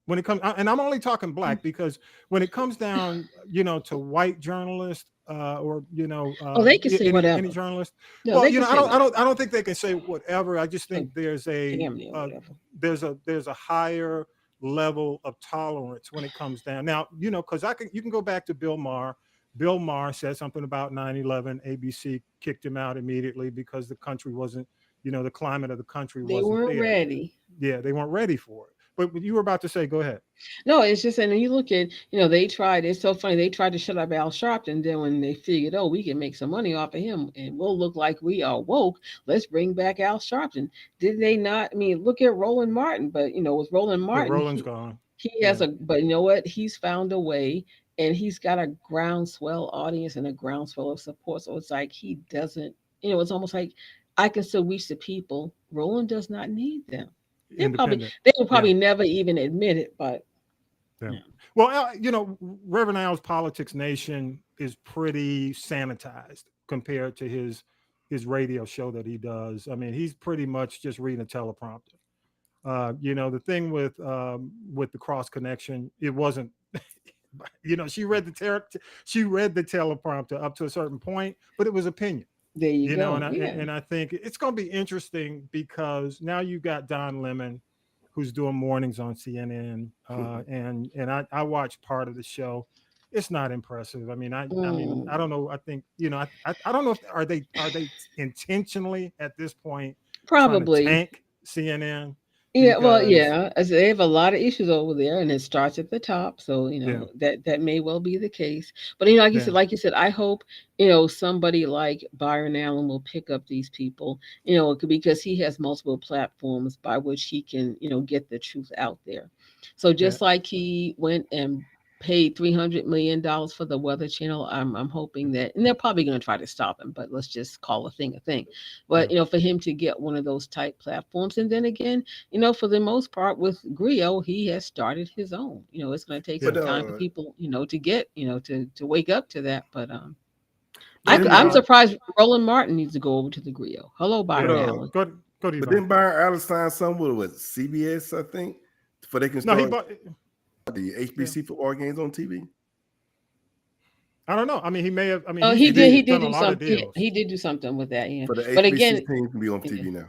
When it comes, and I'm only talking Black, because when it comes down, you know, to white journalists, or, you know, they can say whatever. Any journalist. No, well, you know, I don't think they can say whatever. I just think there's a higher level of tolerance when it comes down. Now, you know, because you can go back to Bill Maher. Bill Maher said something about 9/11. ABC kicked him out immediately because the country wasn't, you know, the climate of the country wasn't there. They weren't ready. Yeah, they weren't ready for it. But you were about to say, go ahead. No, it's just, and you look at, you know, it's so funny. They tried to shut up Al Sharpton. Then when they figured, oh, we can make some money off of him and we'll look like we are woke, let's bring back Al Sharpton. Did they not? I mean, look at Roland Martin, but, you know, with Roland Martin, Roland's gone. He has but you know what? He's found a way, and he's got a groundswell audience and a groundswell of support. So it's like he doesn't, you know, it's almost like I can still reach the people. Roland does not need them. independent. They will probably never even admit it, but yeah. Well, you know, Reverend Al's Politics Nation is pretty sanitized compared to his radio show that he does. I mean, he's pretty much just reading a teleprompter. You know, the thing with the Cross Connection, it wasn't. You know, she read the teleprompter up to a certain point, but it was opinion. There you know, go. and I think it's going to be interesting because now you got Don Lemon, who's doing mornings on CNN, and I watched part of the show. It's not impressive. I mean, I mean, I don't know. I think, you know, I don't know if are they intentionally at this point probably trying to tank CNN. Yeah, well, yeah, as they have a lot of issues over there, and it starts at the top. So, you know, that may well be the case. But you know, like you said, I hope, you know, somebody like Byron Allen will pick up these people, you know, because he has multiple platforms by which he can, you know, get the truth out there. So just like he went and paid $300 million for the Weather Channel, I'm hoping that, and they're probably going to try to stop him, but let's just call a thing a thing. But you know, for him to get one of those type platforms, and then again, you know, for the most part with Griot, he has started his own. You know, it's going to take some time for people, you know, to get, you know, to wake up to that. But I'm surprised Roland Martin needs to go over to the Griot. Hello, Byron Allen. But didn't Byron Allen sign something with CBS, I think, for they can start the HBC football games on TV? I don't know. I mean, he may have. I mean, he did do something. He did do something with that. Yeah, but the HBC but again, team can be on TV now.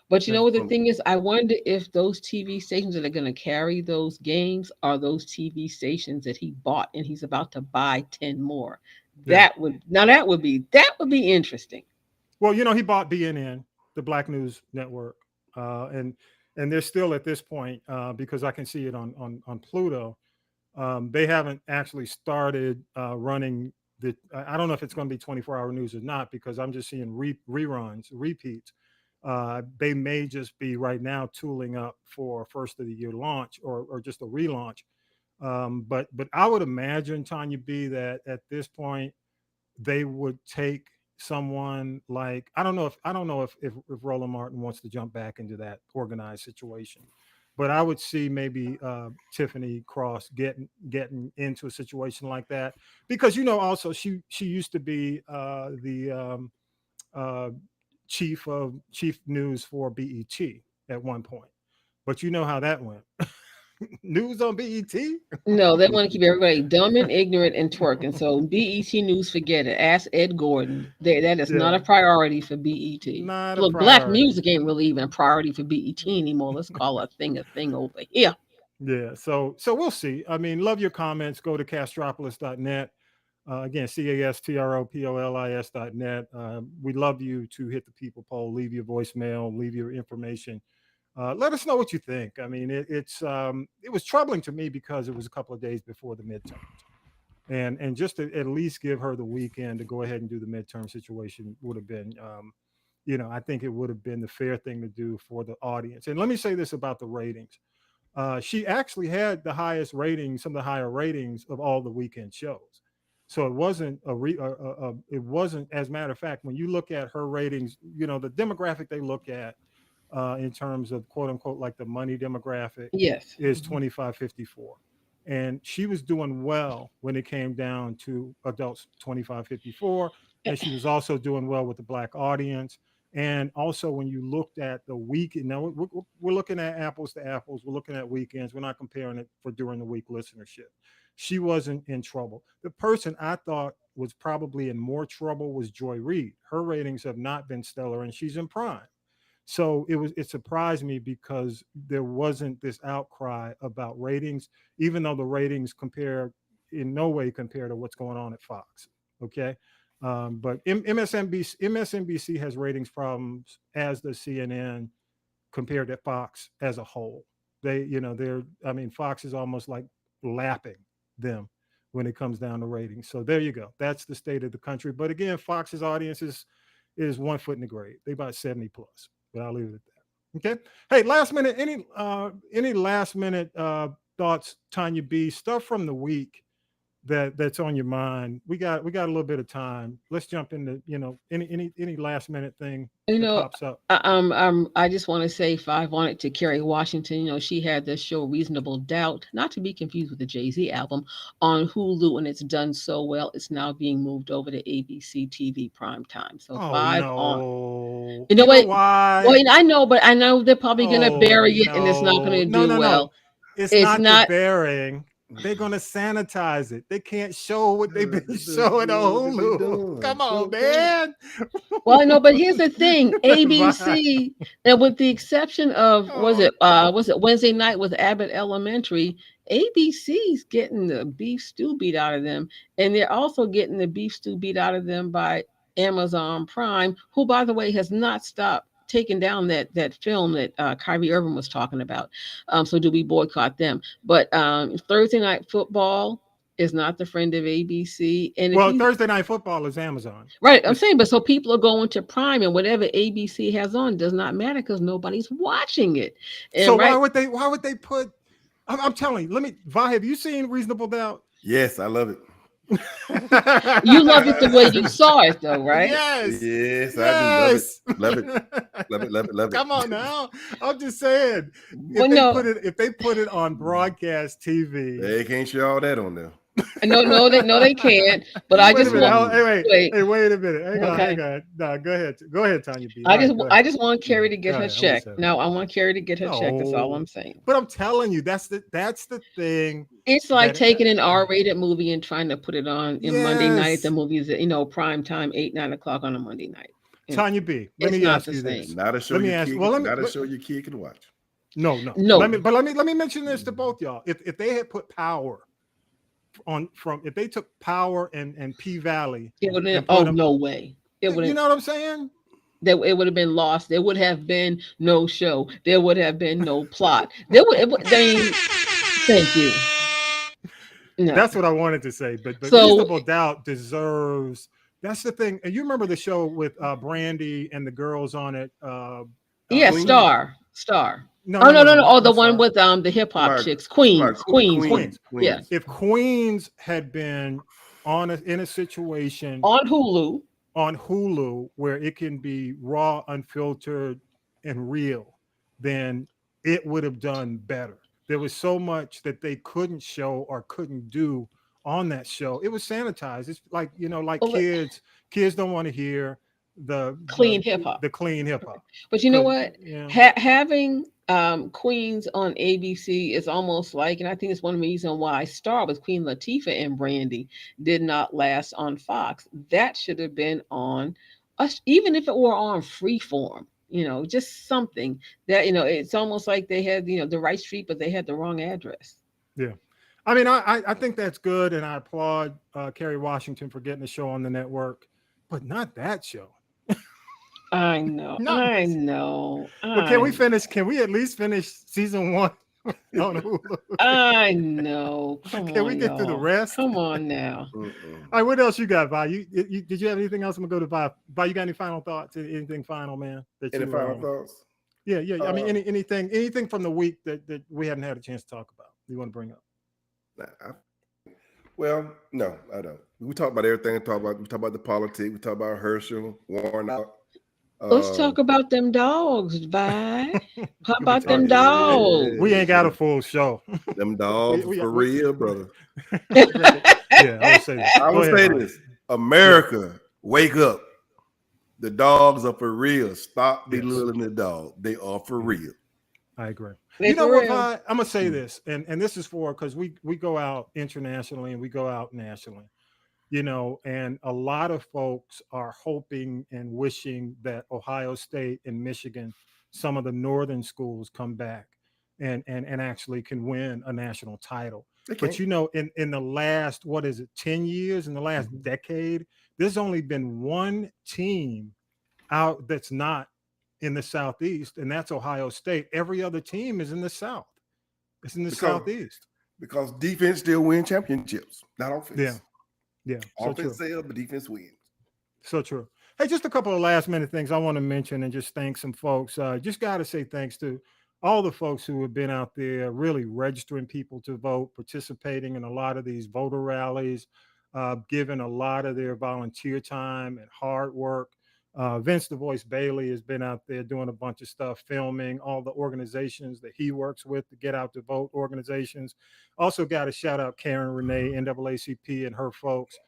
But you know what the thing is? I wonder if those TV stations that are going to carry those games are those TV stations that he bought and he's about to buy 10 more. That would be interesting. Well, you know, he bought BNN, the Black News Network, and they're still at this point because I can see it on Pluto. They haven't actually started running the. I don't know if it's going to be 24-hour news or not because I'm just seeing reruns, repeats. They may just be right now tooling up for first of the year launch or just a relaunch. But I would imagine, Tanya B, that at this point they would take someone like I don't know if Roland Martin wants to jump back into that organized situation, but I would see maybe Tiffany Cross getting into a situation like that because you know also she used to be the chief news for BET at one point, but you know how that went. News on BET? No, they want to keep everybody dumb and ignorant and twerking. So BET News, forget it. Ask Ed Gordon. That is not a priority for BET. Look, black music ain't really even a priority for BET anymore. Let's call a thing over here. Yeah, so we'll see. I mean, love your comments. Go to castropolis.net. Again, castropolis.net. We'd love you to hit the people poll, leave your voicemail, leave your information. Let us know what you think. I mean, it was troubling to me because it was a couple of days before the midterms, and just to at least give her the weekend to go ahead and do the midterm situation would have been, you know, I think it would have been the fair thing to do for the audience. And let me say this about the ratings: she actually had the highest ratings, some of the higher ratings of all the weekend shows. So it wasn't it wasn't, as a matter of fact, when you look at her ratings, you know, the demographic they look at. In terms of quote unquote like the money demographic, is 25-54, and she was doing well when it came down to adults 25-54, and she was also doing well with the black audience. And also when you looked at the week, now we're looking at apples to apples, we're looking at weekends, we're not comparing it for during the week listenership. She wasn't in trouble. The person I thought was probably in more trouble was Joy Reid. Her ratings have not been stellar, and she's in prime. So it surprised me because there wasn't this outcry about ratings, even though the ratings in no way compare to what's going on at Fox. Okay. But MSNBC has ratings problems, as does CNN, compared to Fox as a whole. Fox is almost like lapping them when it comes down to ratings. So there you go. That's the state of the country. But again, Fox's audience is 1 foot in the grave. They about 70 plus. But I'll leave it at that. Okay. Hey, last minute, any last minute thoughts, Tanya B? Stuff from the week that's on your mind? We got a little bit of time. Let's jump into, any last minute thing that pops up. I just want to say, if I wanted to Kerry Washington, she had this show Reasonable Doubt, not to be confused with the Jay-Z album, on Hulu, and it's done so well. It's now being moved over to ABC TV primetime. So on. You know what? Why? Well, I know, but I know they're probably going to bury it, and it's not going to do well. It's not burying. They're gonna sanitize it. They can't show what they've been showing on Hulu. Come on, man. Well, I know, but here's the thing: ABC, and with the exception of was it Wednesday night with Abbott Elementary, ABC's getting the beef stew beat out of them, and they're also getting the beef stew beat out of them by Amazon Prime, who, by the way, has not stopped taking down that film that Kyrie Irving was talking about. So do we boycott them? But Thursday Night Football is not the friend of ABC. And Thursday Night Football is Amazon. Right. I'm saying, but so people are going to Prime, and whatever ABC has on does not matter because nobody's watching it. And so why would they put, I'm telling you, Vi, have you seen Reasonable Doubt? Yes, I love it. You love it the way you saw it, though, right? Yes, I do love it. Come on now, I'm just saying. If they put it on broadcast TV, they can't show all that on there. No, they can't. But I just want. Wait a minute. Hang on. No, go ahead, Tanya B. I just want Carrie to get her check. No, I want Carrie to get her check. That's all I'm saying. But I'm telling you, that's the thing. It's like taking an R-rated movie and trying to put it on Monday night at the movies. Prime time, 8-9 o'clock on a Monday night. Tanya B. Let me ask you this. Not a show your kid can watch. No. Let me mention this to both y'all. If they had put Power if they took Power and P-Valley, it would have no way. It would. You know what I'm saying? That it would have been lost. There would have been no show. There would have been no plot. Thank you. No. That's what I wanted to say. But Reasonable Doubt deserves. That's the thing. And you remember the show with Brandy and the girls on it? Star. No. Oh, the one with the hip hop chicks, Queens. Yeah. If Queens had been in a situation on Hulu where it can be raw, unfiltered, and real, then it would have done better. There was so much that they couldn't show or couldn't do on that show. It was sanitized. It's like kids don't want to hear the clean hip hop. But you know what? Having Queens on ABC is almost like, and I think it's one of the reasons why Star with Queen Latifah and Brandy did not last on Fox. That should have been on us, even if it were on Freeform. Just something that it's almost like they had the right street, but they had the wrong address. Yeah. I mean, I think that's good, and I applaud Kerry Washington for getting the show on the network, but not that show. I know. But can we at least finish season 1 on Hulu? I know. Can we get through the rest? Come on now. All right, what else you got, Vi? Did you have anything else? I'm gonna go to Vi. Vi, you got any final thoughts? Anything final, man? Any final thoughts? Yeah. I mean, anything from the week that we hadn't had a chance to talk about you want to bring up? Well, no, I don't. We talk about everything. We talk about the politics. We talk about Herschel, Warnock. Let's talk about them dogs, Vi. How about them dogs? We ain't got a full show. Them dogs for real, brother. I would say this. America, wake up. The dogs are for real. Stop belittling the dog. They are for real. I agree. You know what, Vi? I'm gonna say this, and this is because we go out internationally and we go out nationally. And a lot of folks are hoping and wishing that Ohio State and Michigan, some of the northern schools, come back and actually can win a national title. But in the last 10 years, in the last decade, there's only been one team out that's not in the Southeast, and that's Ohio State. Every other team is in the South. It's in the Southeast. Because defense still wins championships, not offense. Yeah. Offense sales, but defense wins. So true. Hey, just a couple of last minute things I want to mention and just thank some folks. Just got to say thanks to all the folks who have been out there really registering people to vote, participating in a lot of these voter rallies, giving a lot of their volunteer time and hard work. Vince the Voice Bailey has been out there doing a bunch of stuff, filming all the organizations that he works with to get out to vote organizations. Also got to shout out Karen Renee, NAACP, and her folks.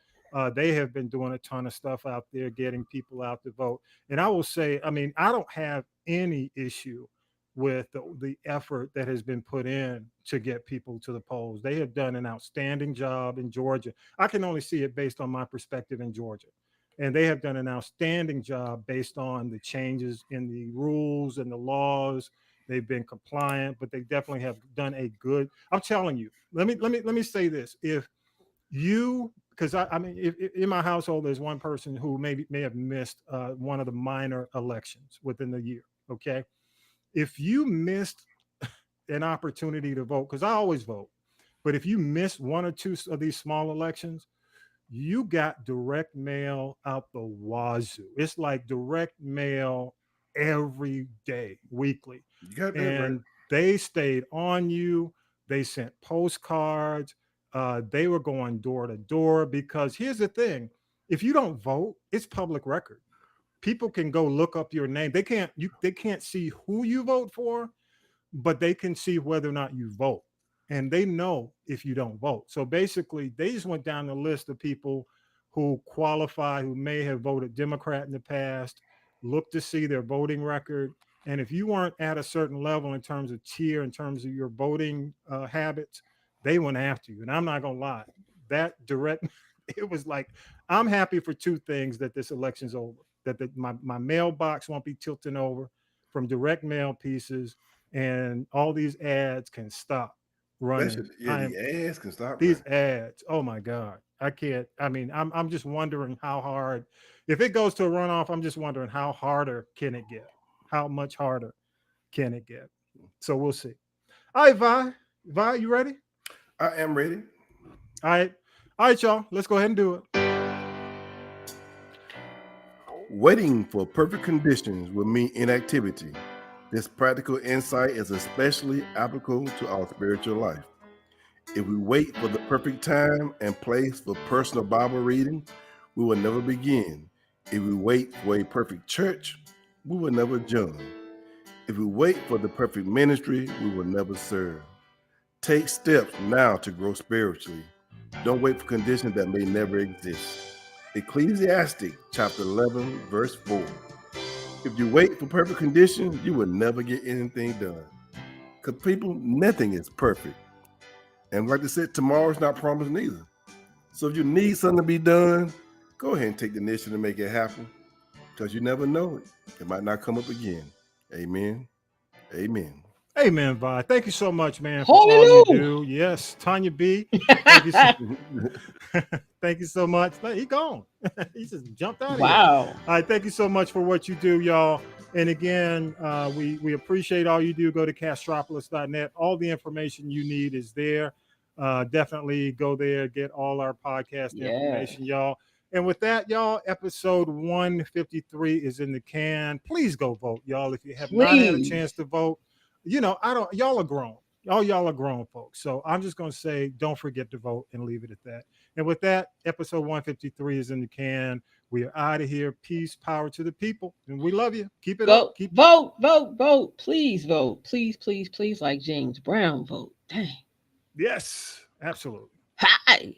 They have been doing a ton of stuff out there, getting people out to vote. And I will say, I mean, I don't have any issue with the effort that has been put in to get people to the polls. They have done an outstanding job in Georgia. I can only see it based on my perspective in Georgia. And they have done an outstanding job based on the changes in the rules and the laws. They've been compliant, but they definitely have done a good. I'm telling you. Let me say this: if you, because I mean, if in my household there's one person who may have missed one of the minor elections within the year. Okay, if you missed an opportunity to vote, because I always vote, but if you miss one or two of these small elections, you got direct mail out the wazoo. It's like direct mail every day, weekly. You got that And right. they stayed on you. They sent postcards. They were going door to door, because here's the thing: if you don't vote, it's public record. People can go look up your name. They can't see who you vote for, but they can see whether or not you vote. And they know if you don't vote. So basically, they just went down the list of people who qualify, who may have voted Democrat in the past, look to see their voting record. And if you weren't at a certain level in terms of tier, in terms of your voting habits, they went after you. And I'm not going to lie, that direct, it was like, I'm happy for two things: that this election's over, that my mailbox won't be tilting over from direct mail pieces, and all these ads can stop running. The ads can stop these running. ads. Oh my God. I can't. I mean, I'm just wondering how hard, if it goes to a runoff, I'm just wondering how harder can it get? How much harder can it get? So we'll see. All right, Vi. Vi, you ready? I am ready. All right. All right, y'all. Let's go ahead and do it. Waiting for perfect conditions will mean inactivity. This practical insight is especially applicable to our spiritual life. If we wait for the perfect time and place for personal Bible reading, we will never begin. If we wait for a perfect church, we will never join. If we wait for the perfect ministry, we will never serve. Take steps now to grow spiritually. Don't wait for conditions that may never exist. Ecclesiastes chapter 11, verse 4. If you wait for perfect conditions, you will never get anything done. Because people, nothing is perfect. And like I said, tomorrow's not promised neither. So if you need something to be done, go ahead and take the initiative to make it happen. Because you never know it. It might not come up again. Amen. Amen. Amen, Vi. Thank you so much, man, for all you do. Yes, Tanya B. Thank you thank you so much. He gone. He just jumped out of here. All right, thank you so much for what you do, y'all. And again, we appreciate all you do. Go to castropolis.net. All the information you need is there. Definitely go there, get all our podcast information, y'all. And with that, y'all, episode 153 is in the can. Please go vote, y'all. If you have not had a chance to vote, you know, y'all are grown. Y'all are grown folks. So I'm just going to say, don't forget to vote and leave it at that. And with that, episode 153 is in the can. We are out of here. Peace, power to the people. And we love you. Keep it up. Vote. Please vote. Please, like James Brown, vote. Dang. Yes, absolutely. Hi.